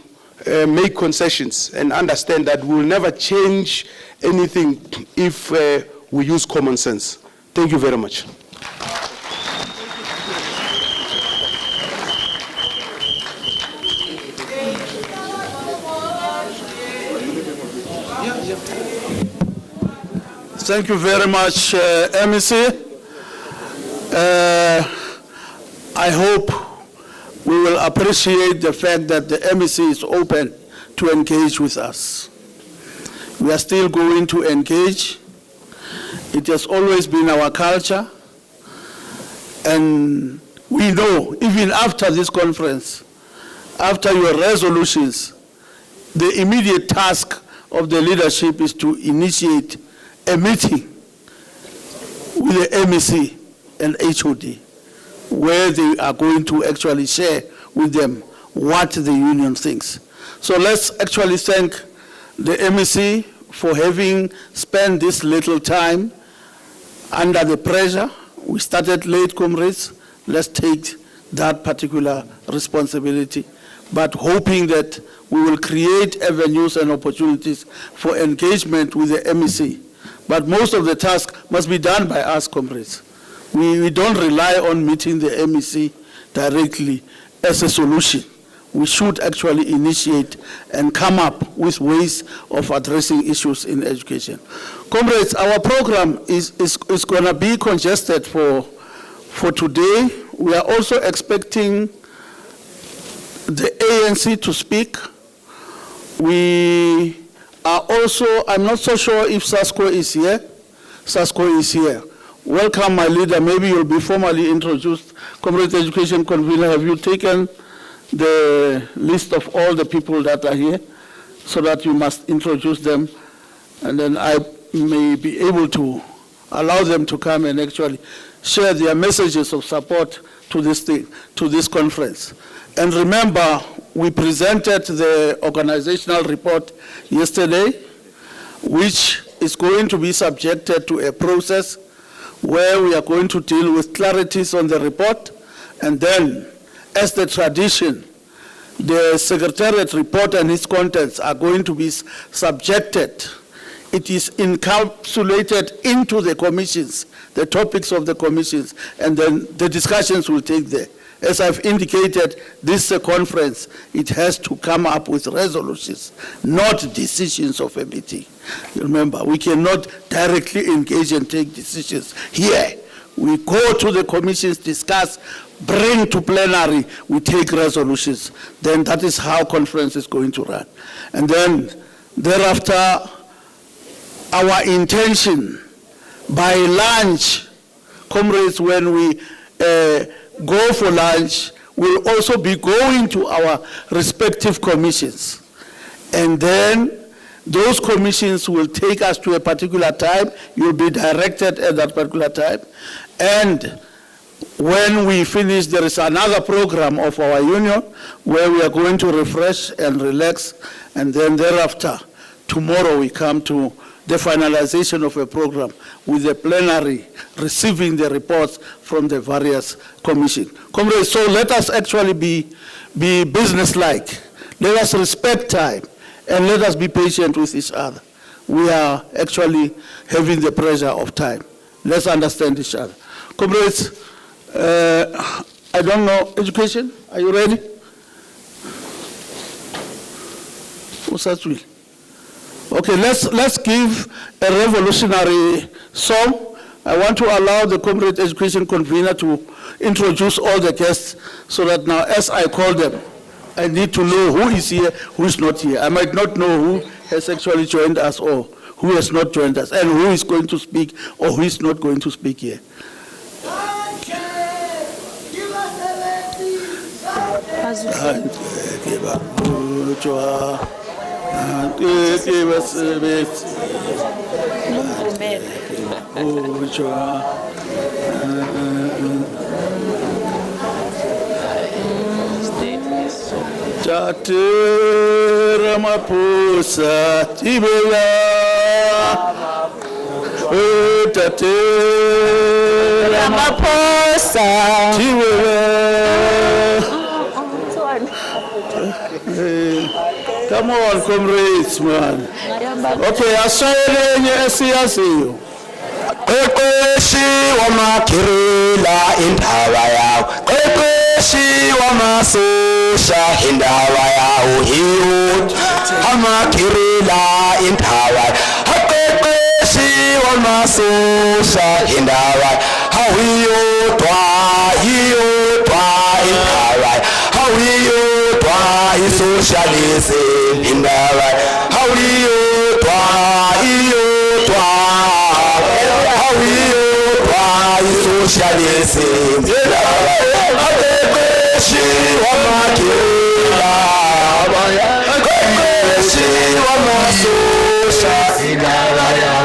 make concessions and understand that we will never change anything if we use common sense. Thank you very much. Thank you very much, MEC. I hope we will appreciate the fact that the MEC is open to engage with us. We are still going to engage, It has always been our culture. And we know, even after this conference, after your resolutions, the immediate task of the leadership is to initiate a meeting with the MEC and HOD, where they are going to actually share with them what the union thinks. So let's actually thank the MEC for having spent this little time under the pressure. We started late, comrades. Let's take that particular responsibility, but hoping that we will create avenues and opportunities for engagement with the MEC. But most of the task must be done by us, comrades. We don't rely on meeting the MEC directly as a solution. We should actually initiate and come up with ways of addressing issues in education. Comrades, our program is going to be congested for today. We are also expecting the ANC to speak. We are also, I'm not so sure if SASCO is here. SASCO is here. Welcome, my leader. Maybe you'll be formally introduced. Comrade Education Convener, have you taken the list of all the people that are here so that you must introduce them? And then I may be able to allow them to come and actually share their messages of support to this thing, to this conference. And remember, we presented the organizational report yesterday, which is going to be subjected to a process where we are going to deal with clarities on the report, and then, as the tradition, the Secretariat report and its contents are going to be subjected. It is encapsulated into the commissions, the topics of the commissions, and then the discussions will take there. As I've indicated, this conference, it has to come up with resolutions, not decisions of a meeting. Remember, we cannot directly engage and take decisions here. We go to the commissions, discuss, bring to plenary, we take resolutions. Then that is how conference is going to run. And then thereafter, our intention by lunch, comrades, when we go for lunch, we'll also be going to our respective commissions. And then those commissions will take us to a particular time. You'll be directed at that particular time. And when we finish, there is another program of our union where we are going to refresh and relax. And then thereafter, tomorrow we come to the finalization of a program with the plenary receiving the reports from the various commissions. Comrades, so let us actually be businesslike. Let us respect time, and let us be patient with each other. We are actually having the pressure of time. Let's understand each other. Comrades, I don't know, education, are you ready? What's that will? Okay, let's give a revolutionary song. I want to allow the Comrade Education Convener to introduce all the guests so that now as I call them, I need to know who is here, who is not here. I might not know who has actually joined us or who has not joined us and who is going to speak or who is not going to speak here. Tate Ramaphosa Tibela, Tate Ramaphosa Tibela. Come on, comrades, man. Okay, asayele esiyaziyo. Qeqeshi wamakirila indaba yawo. Qeqeshi wamasosha indaba yawo. Hiyo amakirila indaba. Qeqeshi wamasosha indaba. Hawiyo twa indaba. Hawiyo socialism indaba. Hawiyo twa socialism. Abaqeqeshi wamakela, abaqeqeshi wamasosha,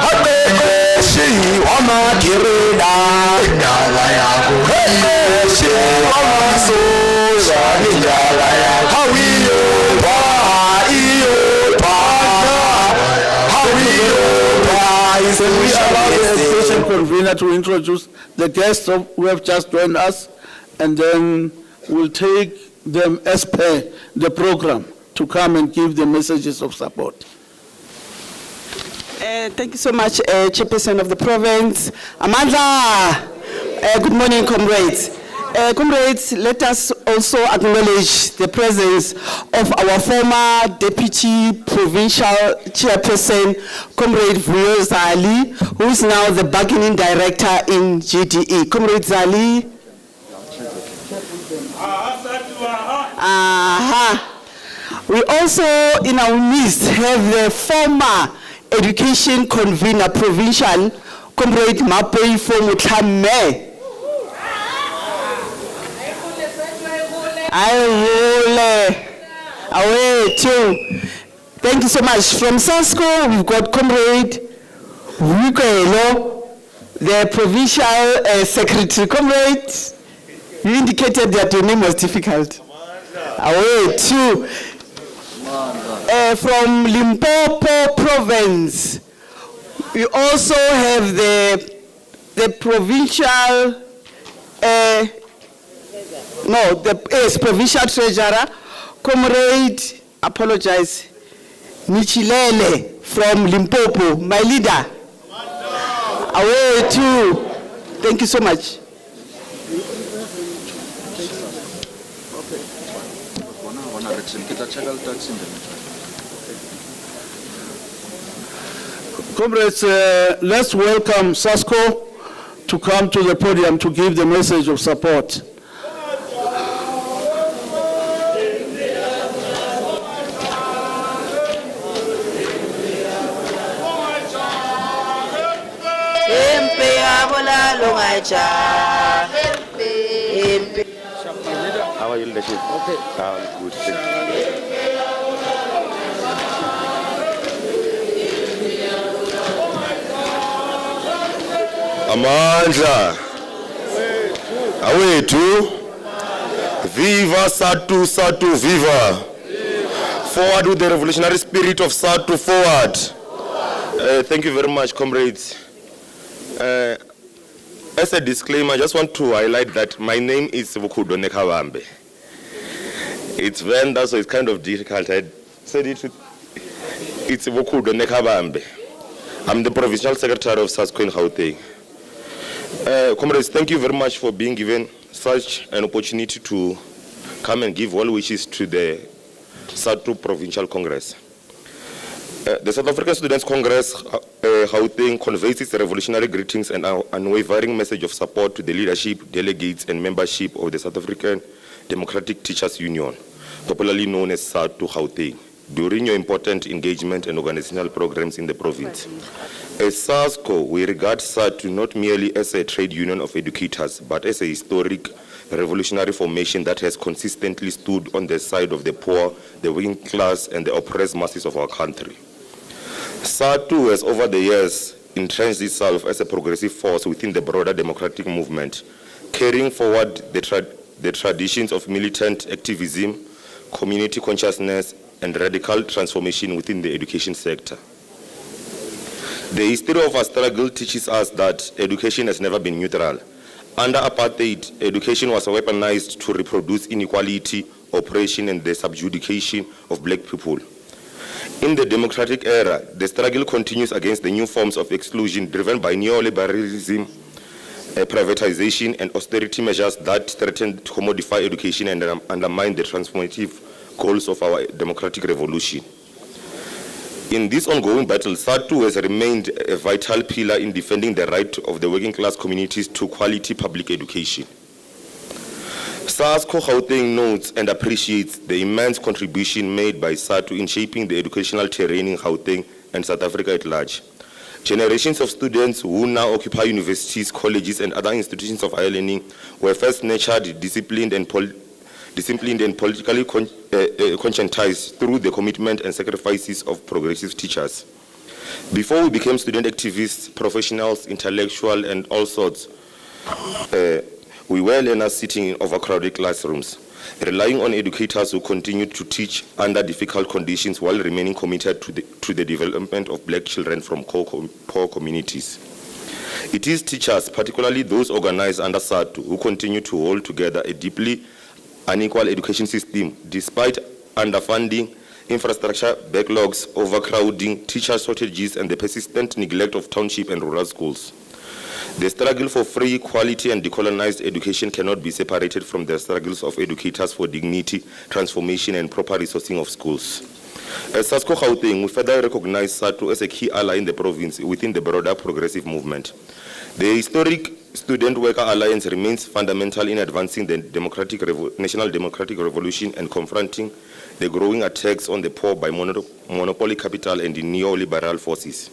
abaqeqeshi wamakirela, abaqeqeshi wamasosha, hawiyoba, iyoba, hawiyoba. Can we allow the education convener to introduce the guests who have just joined us, and then we'll take them as per the program to come and give the messages of support. Thank you so much, Chairperson of the province. Amandla, good morning, comrades. Comrades, let us also acknowledge the presence of our former Deputy Provincial Chairperson, Comrade Vuyo Zali, who is now the Bargaining Director in GDE. Comrade Zali. We also, in our midst, have the former Education Convener Provincial, Comrade Mapei Fomutlame. Away too. Thank you so much. From SASCO, we've got Comrade Wikelo, the Provincial Secretary. Comrade, you indicated that your name was difficult. Away too. From Limpopo Province, we also have the Provincial, Provincial Treasurer, Comrade, apologize, Michilele from Limpopo, my leader. Away too. Thank you so much. Comrades, let's welcome SASCO to come to the podium to give the message of support. How are you, leadership? Okay. Good. Thank you. Amandla. Awethu. Viva SADTU, SADTU, viva. Forward with the revolutionary spirit of SADTU, forward. Thank you very much, comrades. As a disclaimer, I just want to highlight that my name is Vukudo Nekabambe. It's Venda, so it's kind of difficult. I said it. It's Vukudo Nekabambe. I'm the Provincial Secretary of SASCO in Gauteng. Comrades, thank you very much for being given such an opportunity to come and give well wishes to the SADTU Provincial Congress. The South African Students' Congress, Gauteng, conveys its revolutionary greetings and an unwavering message of support to the leadership, delegates, and membership of the South African Democratic Teachers Union, popularly known as SADTU Gauteng, during your important engagement and organizational programs in the province. As SASCO, we regard SADTU not merely as a trade union of educators, but as a historic revolutionary formation that has consistently stood on the side of the poor, the working class, and the oppressed masses of our country. SADTU has over the years entrenched itself as a progressive force within the broader democratic movement, carrying forward the traditions of militant activism, community consciousness, and radical transformation within the education sector. The history of our struggle teaches us that education has never been neutral. Under apartheid, education was weaponized to reproduce inequality, oppression, and the subjugation of black people. In the democratic era, the struggle continues against the new forms of exclusion driven by neoliberalism, privatization, and austerity measures that threaten to commodify education and undermine the transformative goals of our democratic revolution. In this ongoing battle, SADTU has remained a vital pillar in defending the right of the working class communities to quality public education. SASCO Gauteng notes and appreciates the immense contribution made by SADTU in shaping the educational terrain in Gauteng and South Africa at large. Generations of students who now occupy universities, colleges, and other institutions of higher learning were first nurtured, disciplined, and politically conscientized through the commitment and sacrifices of progressive teachers. Before we became student activists, professionals, intellectuals, and all sorts, we were learners sitting in overcrowded classrooms, relying on educators who continued to teach under difficult conditions while remaining committed to the development of black children from poor communities. It is teachers, particularly those organized under SADTU, who continue to hold together a deeply unequal education system despite underfunding, infrastructure backlogs, overcrowding, teacher shortages, and the persistent neglect of township and rural schools. The struggle for free, quality, and decolonized education cannot be separated from the struggles of educators for dignity, transformation, and proper resourcing of schools. As SADTU Gauteng, we further recognize SADTU as a key ally in the province within the broader progressive movement. The historic Student Worker Alliance remains fundamental in advancing the national democratic revolution and confronting the growing attacks on the poor by monopoly capital and the neoliberal forces.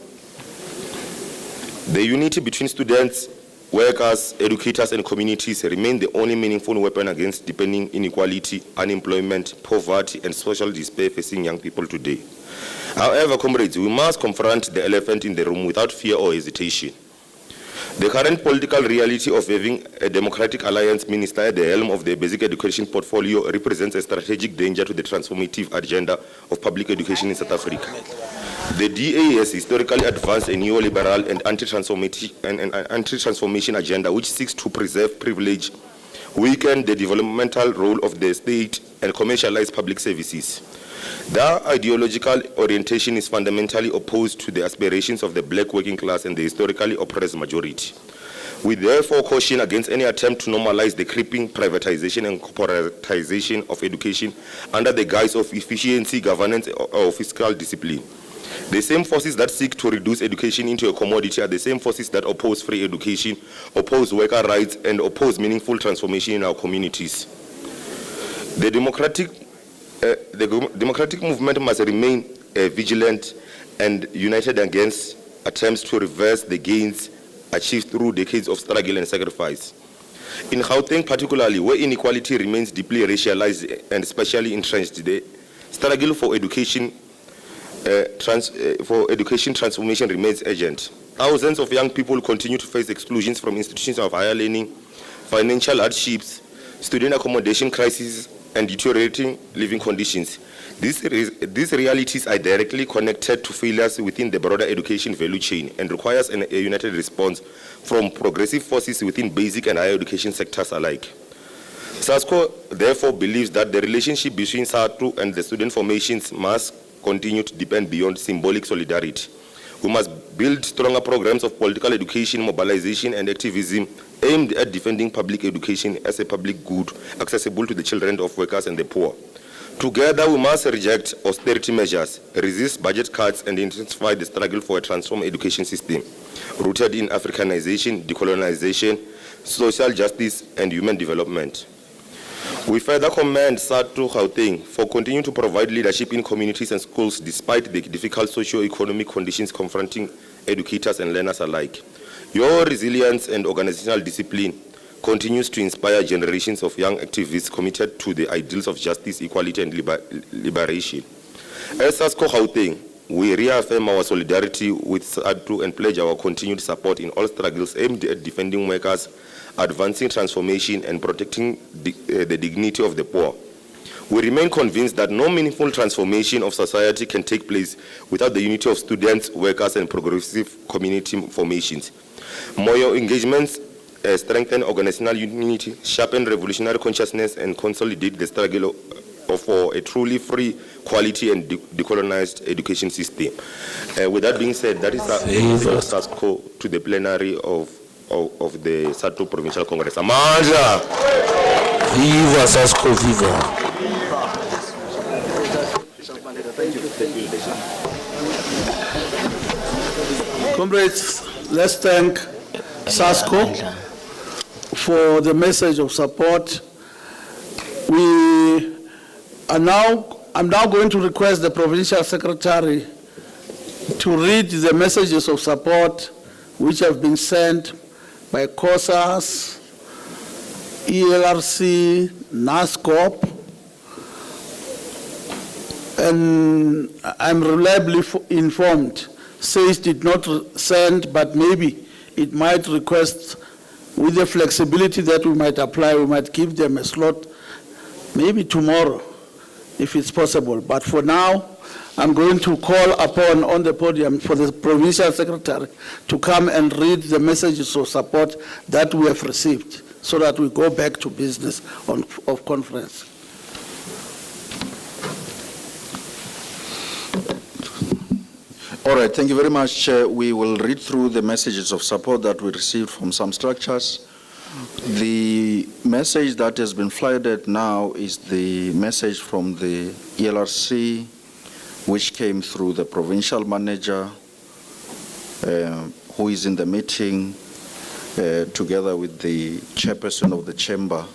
The unity between students, workers, educators, and communities remain the only meaningful weapon against deepening inequality, unemployment, poverty, and social despair facing young people today. However, comrades, we must confront the elephant in the room without fear or hesitation. The current political reality of having a democratic alliance minister at the helm of the basic education portfolio represents a strategic danger to the transformative agenda of public education in South Africa. The DA has historically advanced a neoliberal and anti-transformation agenda which seeks to preserve privilege, weaken the developmental role of the state, and commercialize public services. Their ideological orientation is fundamentally opposed to the aspirations of the black working class and the historically oppressed majority. We therefore caution against any attempt to normalize the creeping privatization and corporatization of education under the guise of efficiency, governance, or fiscal discipline. The same forces that seek to reduce education into a commodity are the same forces that oppose free education, oppose worker rights, and oppose meaningful transformation in our communities. The democratic movement must remain vigilant and united against attempts to reverse the gains achieved through decades of struggle and sacrifice. In Gauteng particularly, where inequality remains deeply racialized and especially entrenched, the struggle for education transformation remains urgent. Thousands of young people continue to face exclusions from institutions of higher learning, financial hardships, student accommodation crises, and deteriorating living conditions. These realities are directly connected to failures within the broader education value chain and requires a united response from progressive forces within basic and higher education sectors alike. SASCO therefore believes that the relationship between SADTU and the student formations must continue to depend beyond symbolic solidarity. We must build stronger programs of political education, mobilization, and activism aimed at defending public education as a public good accessible to the children of workers and the poor. Together, we must reject austerity measures, resist budget cuts, and intensify the struggle for a transformed education system rooted in Africanization, decolonization, social justice, and human development. We further commend SADTU Gauteng for continuing to provide leadership in communities and schools despite the difficult socio-economic conditions confronting educators and learners alike. Your resilience and organizational discipline continues to inspire generations of young activists committed to the ideals of justice, equality, and liberation. As SASCO Gauteng, we reaffirm our solidarity with SADTU and pledge our continued support in all struggles aimed at defending workers, advancing transformation, and protecting the dignity of the poor. We remain convinced that no meaningful transformation of society can take place without the unity of students, workers, and progressive community formations. More engagements strengthen organizational unity, sharpen revolutionary consciousness, and consolidate the struggle for a truly free, quality, and decolonized education system. With that being said, that is our SASCO to the plenary of the SADTU Provincial Congress. Amandla! Viva SASCO, viva! Comrades, let's thank SASCO for the message of support. I'm now going to request the Provincial Secretary to read the messages of support which have been sent by COSAS, ELRC, NASCOP, and I'm reliably informed, says did not send, but maybe it might request, with the flexibility that we might apply, we might give them a slot, maybe tomorrow, if it's possible. But for now, I'm going to call upon on the podium for the provincial secretary to come and read the messages of support that we have received, so that we go back to business of conference. All right, thank you very much, Chair. We will read through the messages of support that we received from some structures. The message that has been flooded now is the message from the ELRC, which came through the provincial manager, who is in the meeting together with the chairperson of the chamber,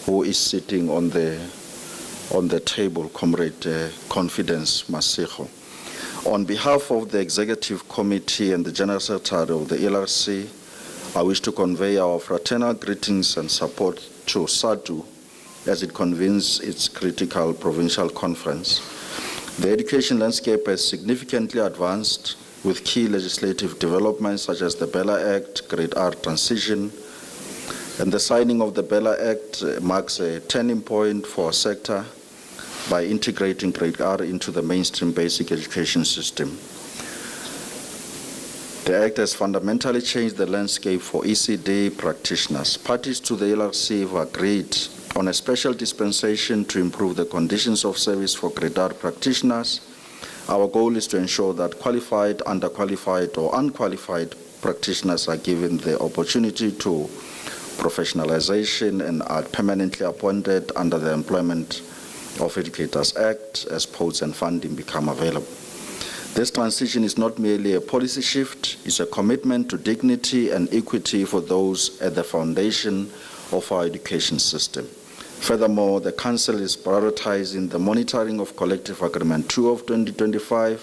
who is sitting on the table, Comrade Confidence Masigo. On behalf of the Executive Committee and the General Secretary of the ELRC, I wish to convey our fraternal greetings and support to SADTU as it convenes its critical provincial conference. The education landscape has significantly advanced with key legislative developments such as the Bella Act, Grade R transition, and the signing of the Bella Act marks a turning point for our sector by integrating Grade R into the mainstream basic education system. The Act has fundamentally changed the landscape for ECD practitioners. Parties to the LRC have agreed on a special dispensation to improve the conditions of service for Grade R practitioners. Our goal is to ensure that qualified, underqualified, or unqualified practitioners are given the opportunity to professionalization and are permanently appointed under the Employment of Educators Act as posts and funding become available. This transition is not merely a policy shift, it's a commitment to dignity and equity for those at the foundation of our education system. Furthermore, the Council is prioritizing the monitoring of Collective Agreement 2 of 2025,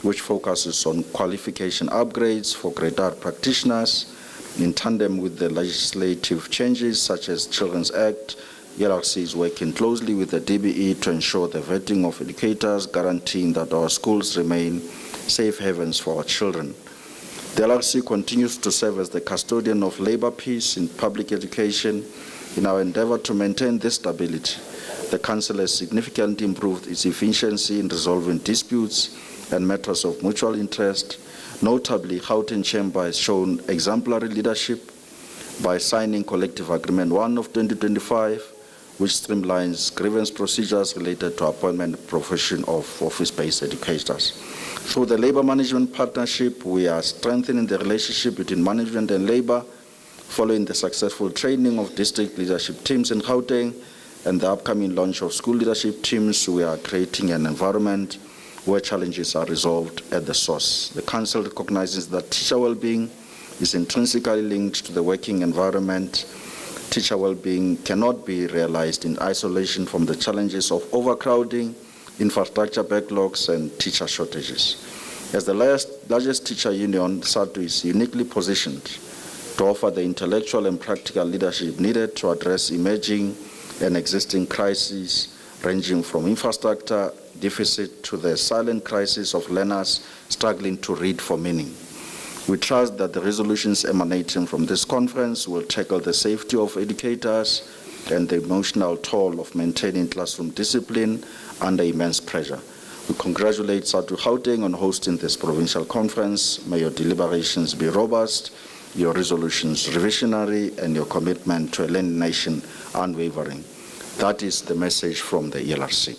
which focuses on qualification upgrades for Grade R practitioners in tandem with the legislative changes such as Children's Act. ELRC is working closely with the DBE to ensure the vetting of educators, guaranteeing that our schools remain safe havens for our children. The ELRC continues to serve as the custodian of labor peace in public education. In our endeavor to maintain this stability, the Council has significantly improved its efficiency in resolving disputes and matters of mutual interest. Notably, Gauteng Chamber has shown exemplary leadership by signing Collective Agreement 1 of 2025, which streamlines grievance procedures related to appointment profession of office-based educators. Through the Labor Management Partnership, we are strengthening the relationship between management and labor, following the successful training of district leadership teams in Gauteng and the upcoming launch of school leadership teams. We are creating an environment where challenges are resolved at the source. The Council recognizes that teacher well-being is intrinsically linked to the working environment. Teacher well-being cannot be realized in isolation from the challenges of overcrowding, infrastructure backlogs, and teacher shortages. As the largest teacher union, SADTU is uniquely positioned to offer the intellectual and practical leadership needed to address emerging and existing crises, ranging from infrastructure deficit to the silent crisis of learners struggling to read for meaning. We trust that the resolutions emanating from this conference will tackle the safety of educators and the emotional toll of maintaining classroom discipline under immense pressure. We congratulate SADTU Gauteng on hosting this provincial conference. May your deliberations be robust, your resolutions revisionary, and your commitment to a learning nation unwavering. That is the message from the ELRC.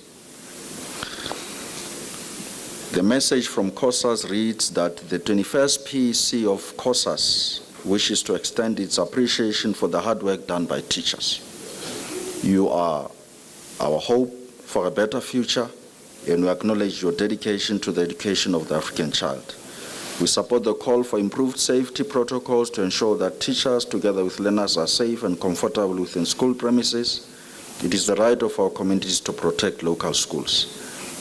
The message from COSAS reads that the 21st PEC of COSAS wishes to extend its appreciation for the hard work done by teachers. You are our hope for a better future, and we acknowledge your dedication to the education of the African child. We support the call for improved safety protocols to ensure that teachers, together with learners, are safe and comfortable within school premises. It is the right of our communities to protect local schools.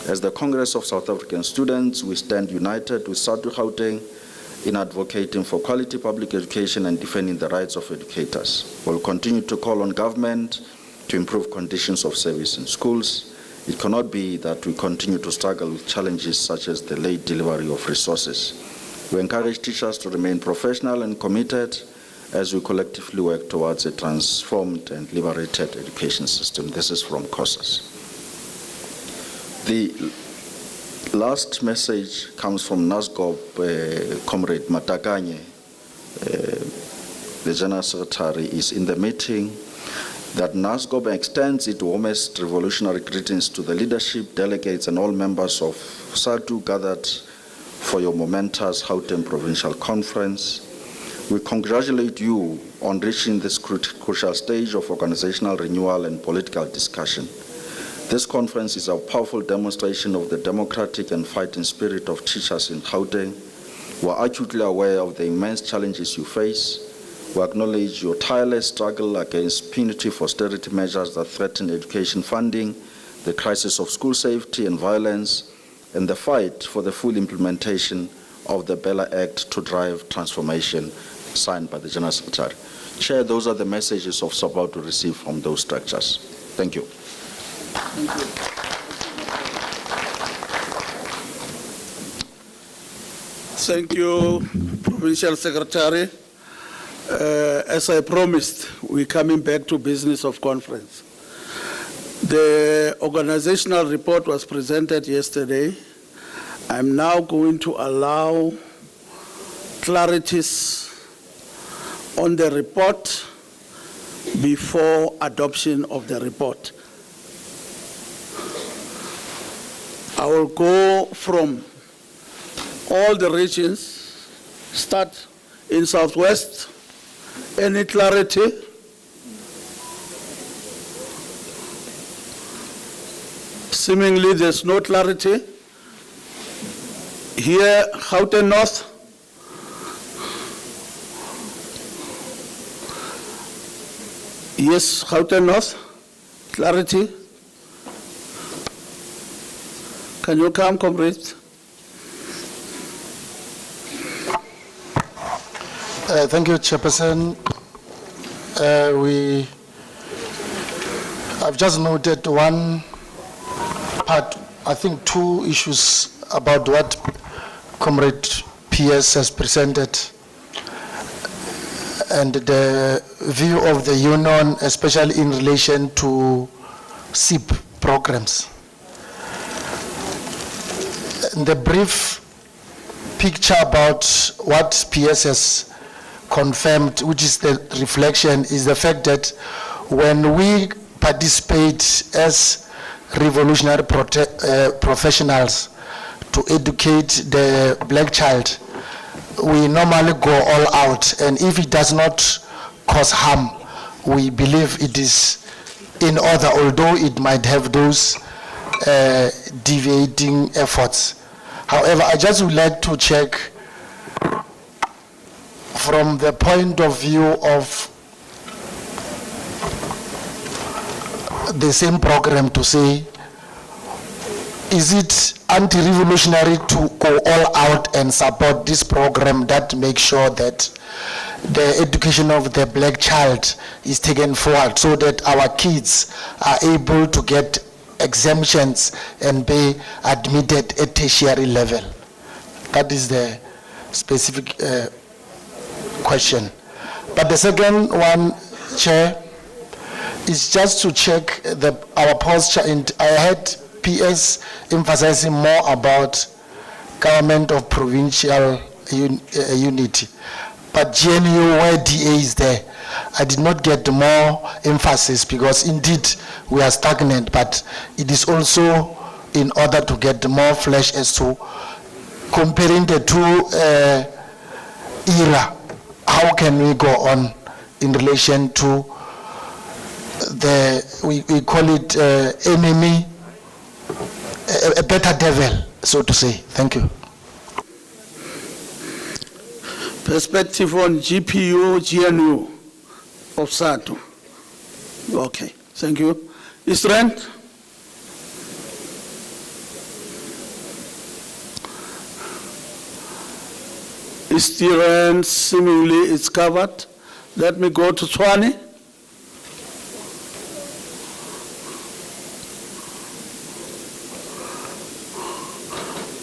As the Congress of South African Students, we stand united with SADTU Gauteng in advocating for quality public education and defending the rights of educators. We'll continue to call on government to improve conditions of service in schools. It cannot be that we continue to struggle with challenges such as the late delivery of resources. We encourage teachers to remain professional and committed as we collectively work towards a transformed and liberated education system. This is from COSAS. The last message comes from NASGOB, Comrade Matakanye. The General Secretary is in the meeting. That NASGOB extends its warmest revolutionary greetings to the leadership, delegates, and all members of SADTU gathered for your momentous Gauteng Provincial Conference. We congratulate you on reaching this crucial stage of organizational renewal and political discussion. This conference is a powerful demonstration of the democratic and fighting spirit of teachers in Gauteng. We are acutely aware of the immense challenges you face. We acknowledge your tireless struggle against punitive austerity measures that threaten education funding, the crisis of school safety and violence, and the fight for the full implementation of the Bella Act to drive transformation, signed by the General Secretary. Chair, those are the messages of support to receive from those structures. Thank you. Thank you, Provincial Secretary. As I promised, we're coming back to business of conference. The organizational report was presented yesterday. I'm now going to allow clarities on the report before adoption of the report. I will go from all the regions, start in Southwest. Any clarity? Seemingly there's no clarity. Here, Gauteng North. Yes, Gauteng North. Clarity. Can you come, comrades? Thank you, Chairperson. I've just noted one part, I think two issues about what Comrade PS has presented and the view of the union, especially in relation to SIP programs. In the brief picture about what PS has confirmed, which is the reflection, is the fact that when we participate as revolutionary professionals to educate the black child, we normally go all out, and if it does not cause harm, we believe it is in order, although it might have those deviating efforts. However, I just would like to check from the point of view of the same program to say, is it anti-revolutionary to go all out and support this program that makes sure that the education of the black child is taken forward so that our kids are able to get exemptions and be admitted at tertiary level? That is the specific question. But the second one, Chair, is just to check our posture. And I had PS emphasizing more about government of provincial unity. But GNU, where DA is there, I did not get more emphasis because indeed we are stagnant, but it is also in order to get more flesh as to comparing the two era, how can we go on in relation to we call it enemy, a better devil, so to say. Thank you. Perspective on GPU, GNU of SADTU. Okay, thank you. Israel? Eastern seemingly it's covered. Let me go to Tshwane.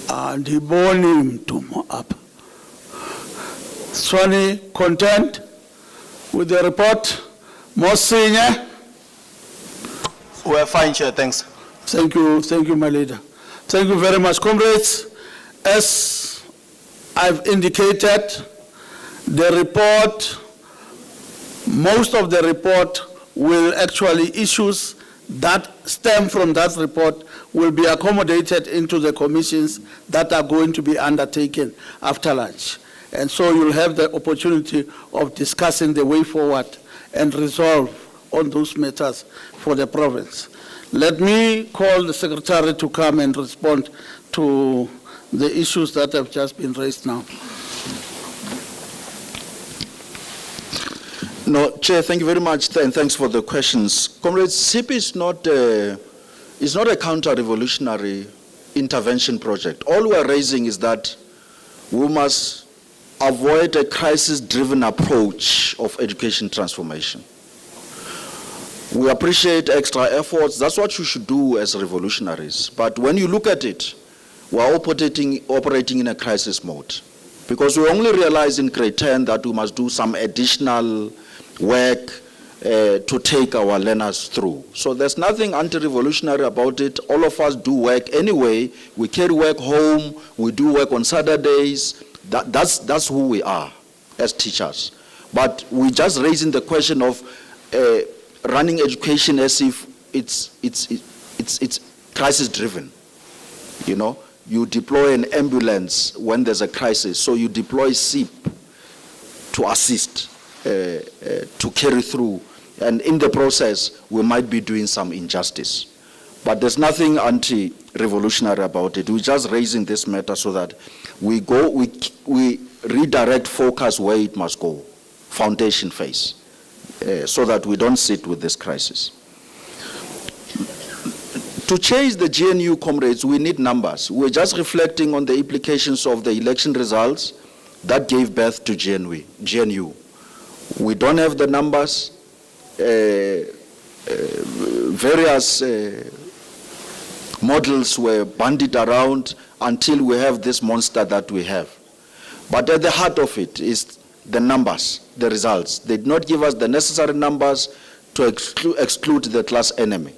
Andiboni mntu apha. Tshwane, content with the report? Mosinye? We're fine, Chair, thanks. Thank you, my leader. Thank you very much. Comrades, as I've indicated, the report, most of the report will actually issues that stem from that report will be accommodated into the commissions that are going to be undertaken after lunch. And so you'll have the opportunity of discussing the way forward and resolve on those matters for the province. Let me call the Secretary to come and respond to the issues that have just been raised now. No, Chair, thank you very much, and thanks for the questions. Comrades, SIP is not a counter-revolutionary intervention project. All we are raising is that we must avoid a crisis-driven approach of education transformation. We appreciate extra efforts. That's what you should do as revolutionaries. But when you look at it, we are operating in a crisis mode. Because we only realize in grade 10 that we must do some additional work to take our learners through. So there's nothing anti-revolutionary about it. All of us do work anyway. We carry work home. We do work on Saturdays. That's who we are as teachers. But we're just raising the question of running education as if it's crisis-driven. You know, you deploy an ambulance when there's a crisis, so you deploy SIP to assist, to carry through, and in the process, we might be doing some injustice. But there's nothing anti-revolutionary about it. We're just raising this matter so that we redirect focus where it must go, foundation phase, so that we don't sit with this crisis. To change the GNU, comrades, we need numbers. We're just reflecting on the implications of the election results that gave birth to GNU. We don't have the numbers. Various models were bandied around until we have this monster that we have. But at the heart of it is the numbers, the results. They did not give us the necessary numbers to exclude the class enemy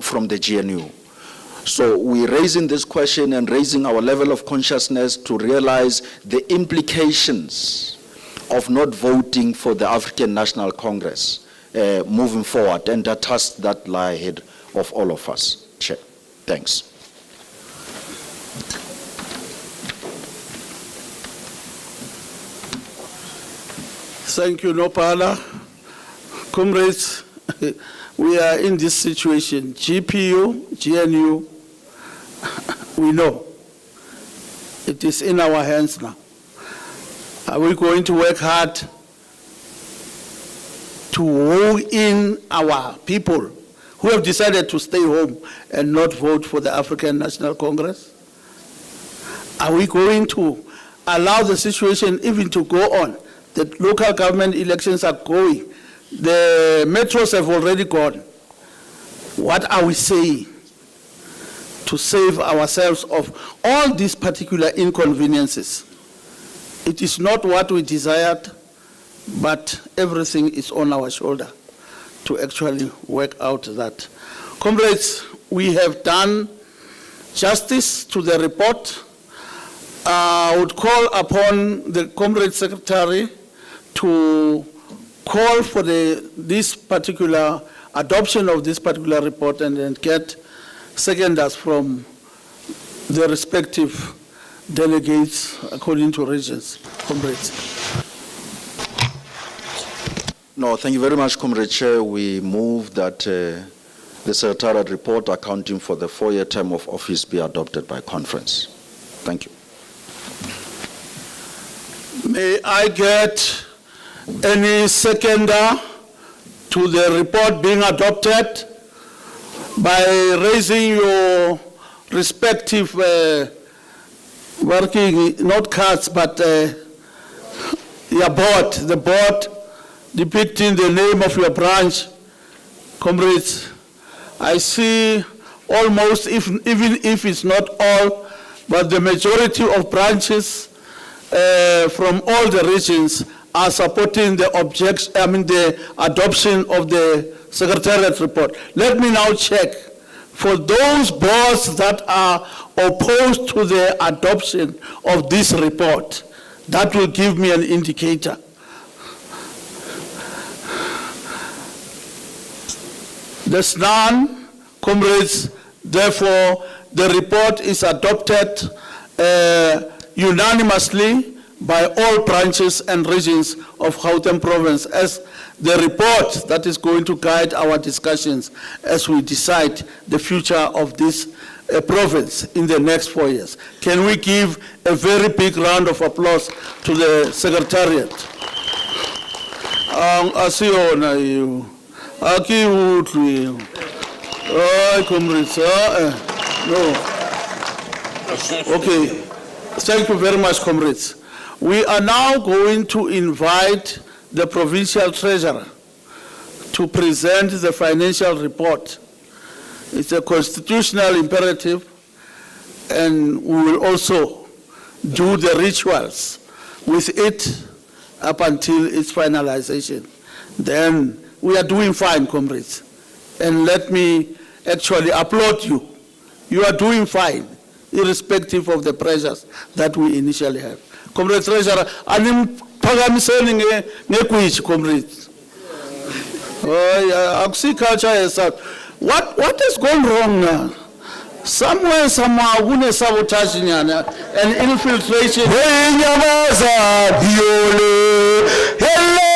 from the GNU. So we're raising this question and raising our level of consciousness to realize the implications of not voting for the African National Congress moving forward, and the tasks that lie ahead of all of us. Chair, thanks. Thank you, Nopala. Comrades, we are in this situation. GPU, GNU, we know. It is in our hands now. Are we going to work hard to woo in our people who have decided to stay home and not vote for the African National Congress? Are we going to allow the situation even to go on? The local government elections are going. The metros have already gone. What are we saying to save ourselves of all these particular inconveniences? It is not what we desired, but everything is on our shoulder to actually work out that. Comrades, we have done justice to the report. I would call upon the Comrade Secretary to call for this particular adoption of this particular report and then get seconders from the respective delegates according to regions. Comrades. No, thank you very much, Comrade Chair. We move that the Secretariat report accounting for the 4-year term of office be adopted by conference. Thank you. May I get any seconder to the report being adopted by raising your respective working, not cards, but your board, the board depicting the name of your branch, comrades. I see almost, even if it's not all, but the majority of branches from all the regions are supporting the adoption of the Secretariat report. Let me now check. For those boards that are opposed to the adoption of this report, that will give me an indicator. There's none, comrades. Therefore, the report is adopted unanimously by all branches and regions of Gauteng province as the report that is going to guide our discussions as we decide the future of this province in the next 4 years. Can we give a very big round of applause to the Secretariat? Asiona you. Aki utlu. Oh, comrades. No. Okay. Thank you very much, comrades. We are now going to invite the provincial treasurer to present the financial report. It's a constitutional imperative, and we will also do the rituals with it up until its finalization. Then we are doing fine, comrades. And let me actually applaud you. You are doing fine, irrespective of the pressures that we initially have. Comrade Treasurer, animphakamiseni ngekwichi, comrades. Akusi culture yourself. What has gone wrong now? Somewhere, somehow, kune sabotage nyana and infiltration. Hey nyamaza, biole, hello,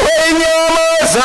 hey nyamaza.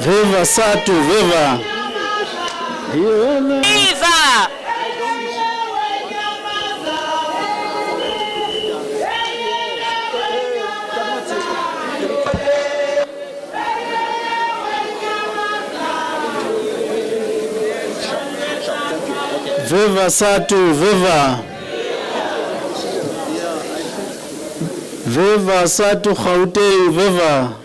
Viva SADTU, viva! Viva! Viva SADTU, viva! Viva SADTU Gauteng, viva!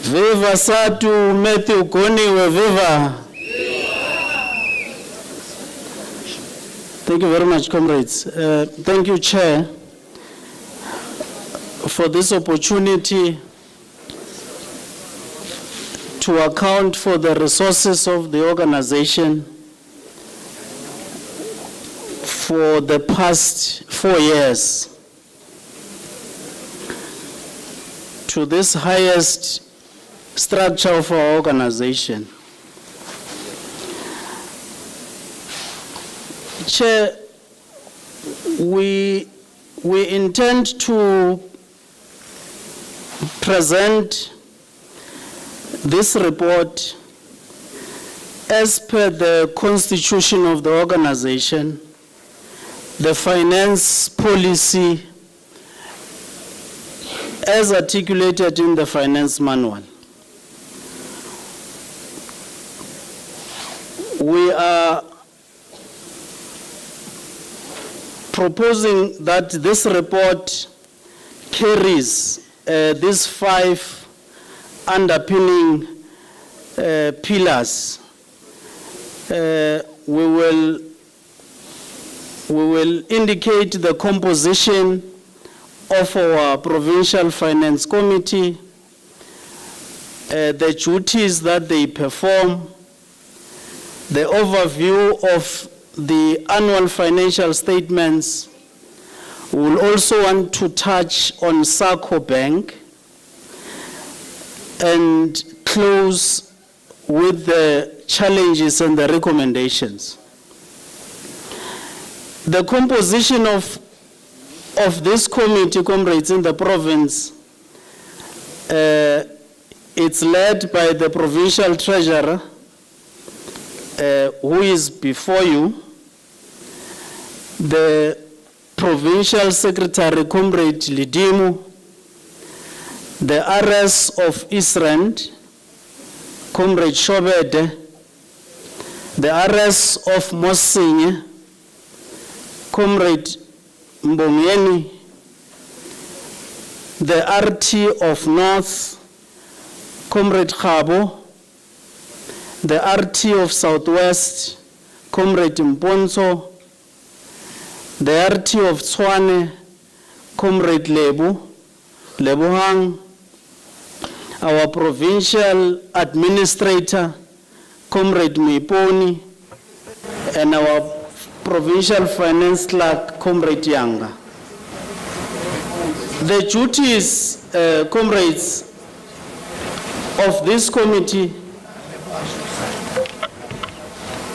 Viva SADTU Matthew Goniwe, viva. Thank you very much, comrades. Thank you, Chair, for this opportunity to account for the resources of the organization for the past 4 years to this highest structure of our organization. Chair, we intend to present this report as per the constitution of the organization, the finance policy as articulated in the finance manual. We are proposing that this report carries these 5 underpinning pillars. We will indicate the composition of our Provincial Finance Committee, the duties that they perform, the overview of the annual financial statements. We will also want to touch on SACCO Bank and close with the challenges and the recommendations. The composition of this committee, comrades, in the province, it's led by the provincial treasurer, who is before you, the provincial secretary, Comrade Lidimu, the RS of Eastland, Comrade Shobede, the RS of Mosinye, Comrade Mbongeni, the RT of North, Comrade Khabo, the RT of Southwest, Comrade Mponso, the RT of Tswane, Comrade Lebuhang, our provincial administrator, Comrade Miponi, and our provincial finance clerk, Comrade Yanga. The duties, comrades, of this committee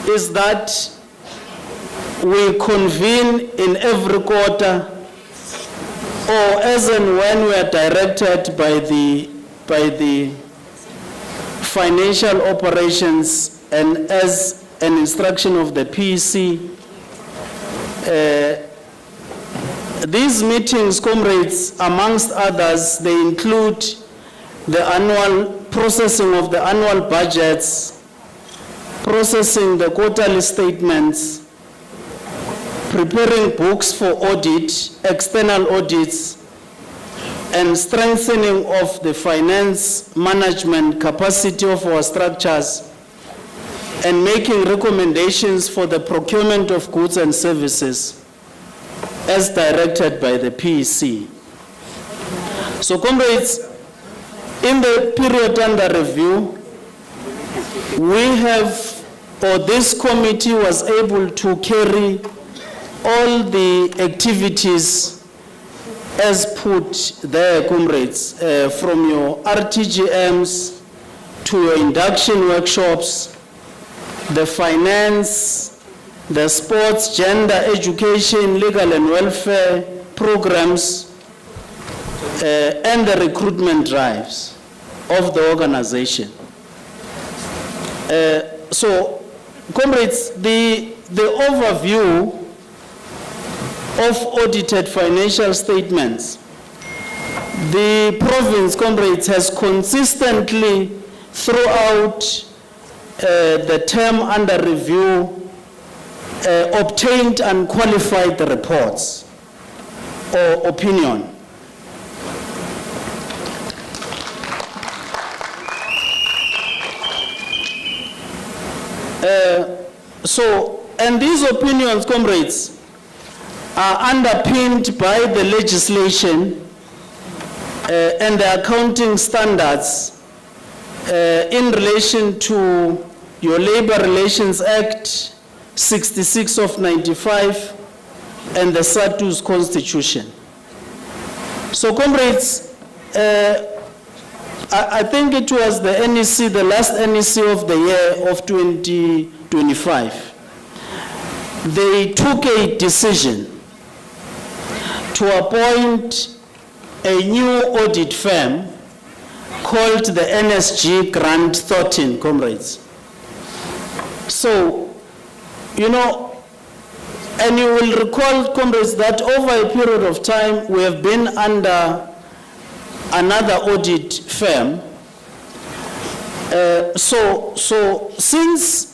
is that we convene in every quarter or as and when we are directed by the financial operations and as an instruction of the PEC. These meetings, comrades, amongst others, they include the annual processing of the annual budgets, processing the quarterly statements, preparing books for audit, external audits, and strengthening of the finance management capacity of our structures, and making recommendations for the procurement of goods and services as directed by the PEC. So, comrades, in the period under review, this committee was able to carry all the activities as put there, comrades, from your RTGMs to your induction workshops, the finance, the sports, gender, education, legal and welfare programs, and the recruitment drives of the organization. So, comrades, the overview of audited financial statements, the province, comrades, has consistently throughout the term under review obtained and qualified the reports or opinion. And these opinions, comrades, are underpinned by the legislation and the accounting standards in relation to your Labor Relations Act 66 of 95 and the SADTU's Constitution. So, comrades, I think it was the NEC, the last NEC of the year of 2025. They took a decision to appoint a new audit firm called the NSG Grant Thornton, comrades. So, you know, and you will recall, comrades, that over a period of time we have been under another audit firm. So since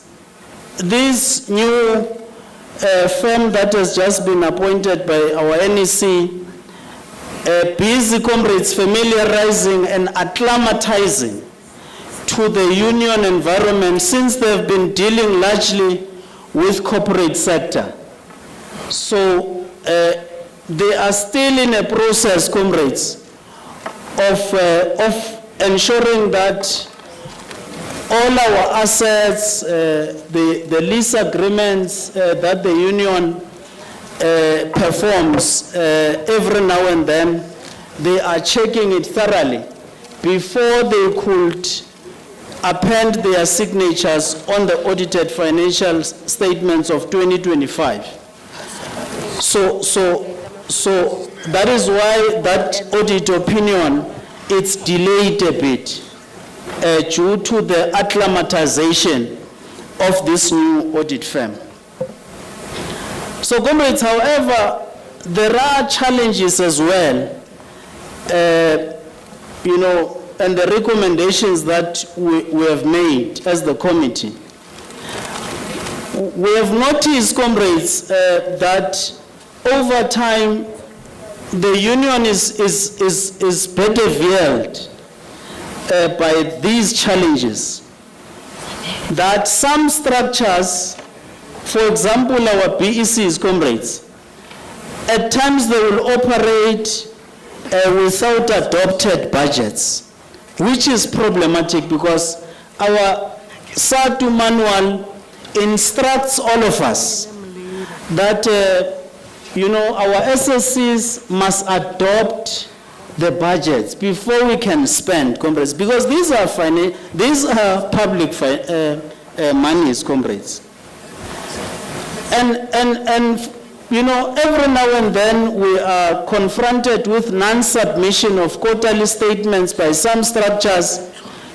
this new firm that has just been appointed by our NEC, busy, comrades, familiarizing and acclimatizing to the union environment, since they've been dealing largely with corporate sector. So they are still in a process, comrades, of ensuring that all our assets, the lease agreements that the union performs every now and then, they are checking it thoroughly before they could append their signatures on the audited financial statements of 2025. So that is why that audit opinion, it's delayed a bit due to the acclimatization of this new audit firm. So, comrades, however, there are challenges as well, you know, and the recommendations that we have made as the committee. We have noticed, comrades, that over time, the union is better veiled by these challenges. That some structures, for example, our BECs, comrades, at times they will operate without adopted budgets, which is problematic because our SADTU manual instructs all of us that you know, our SSCs must adopt the budgets before we can spend, comrades, because these are public monies, comrades. And you know, every now and then we are confronted with non-submission of quarterly statements by some structures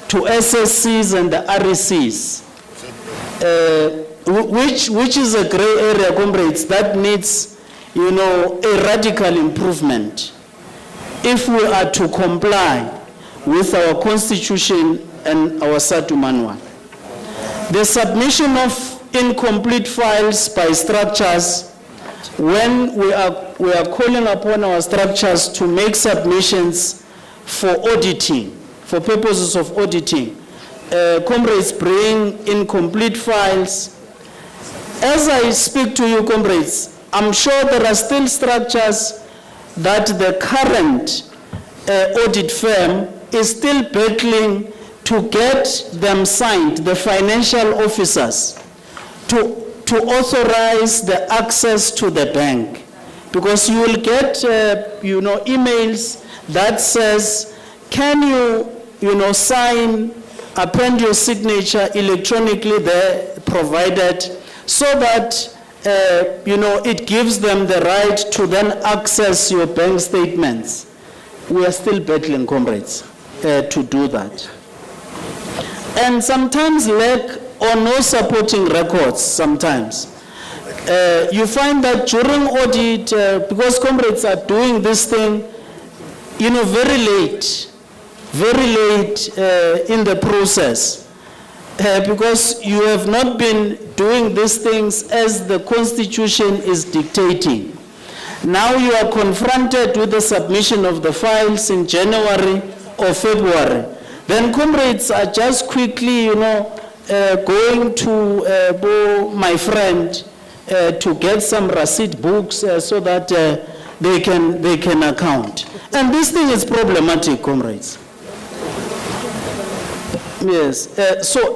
to SSCs and the RECs, which is a gray area, comrades, that needs, you know, a radical improvement if we are to comply with our constitution and our SADTU manual. The submission of incomplete files by structures, when we are calling upon our structures to make submissions for auditing, for purposes of auditing, comrades bring incomplete files. As I speak to you, comrades, I'm sure there are still structures that the current audit firm is still battling to get them signed, the financial officers, to authorize the access to the bank. Because you will get, you know, emails that says, can you, you know, sign, append your signature electronically there provided, so that you know, it gives them the right to then access your bank statements. We are still battling, comrades, to do that. And sometimes lack or no supporting records sometimes. You find that during audit, because comrades are doing this thing, you know, very late in the process. Because you have not been doing these things as the Constitution is dictating. Now you are confronted with the submission of the files in January or February. Then comrades are just quickly, you know, going to my friend to get some receipt books so that they can account. And this thing is problematic, comrades. Yes,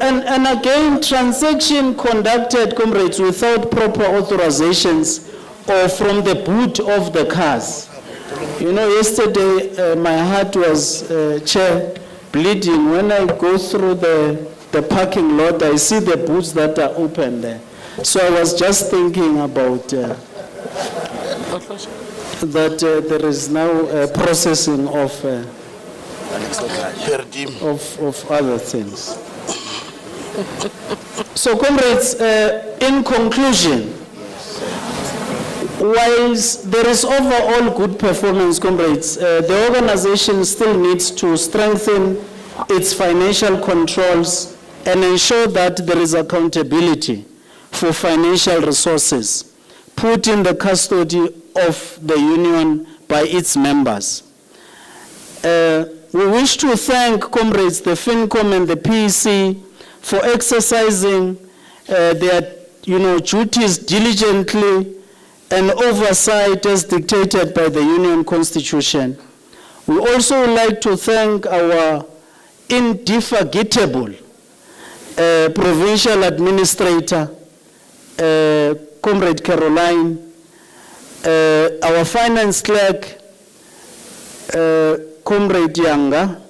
and again, transaction conducted, comrades, without proper authorizations or from the boot of the cars. You know, yesterday my heart was, Chair, bleeding. When I go through the parking lot, I see the boots that are open there. So I was just thinking about that there is now processing of other things. So, comrades, in conclusion, whilst there is overall good performance, comrades, the organization still needs to strengthen its financial controls and ensure that there is accountability for financial resources put in the custody of the union by its members. We wish to thank, comrades, the FinCom and the PEC for exercising their duties diligently and oversight as dictated by the union constitution. We also would like to thank our indefatigable provincial administrator, Comrade Caroline, our finance clerk, Comrade Yanga,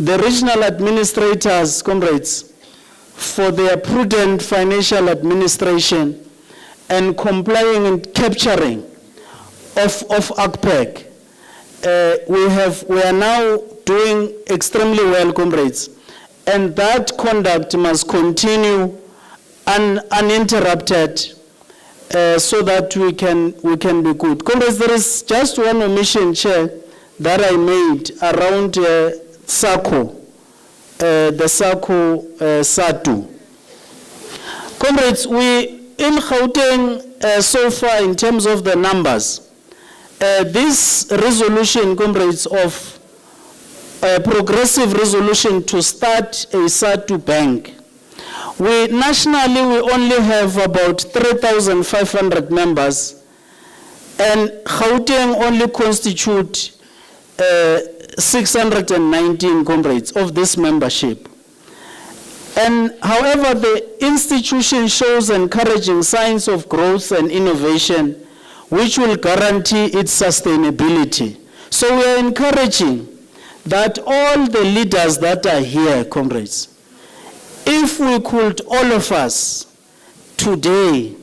the regional administrators, comrades, for their prudent financial administration and complying and capturing of ACPEC. We are now doing extremely well, comrades, and that conduct must continue uninterrupted so that we can be good. Comrades, there is just one omission, Chair, that I made around SACTU, the SADTU. Comrades, we in Gauteng so far in terms of the numbers, this resolution, comrades, of progressive resolution to start a SADTU bank, nationally we only have about 3,500 members, and Gauteng only constitute 619 comrades of this membership. And however, the institution shows encouraging signs of growth and innovation, which will guarantee its sustainability. So we are encouraging that all the leaders that are here, comrades, if we could, all of us, today,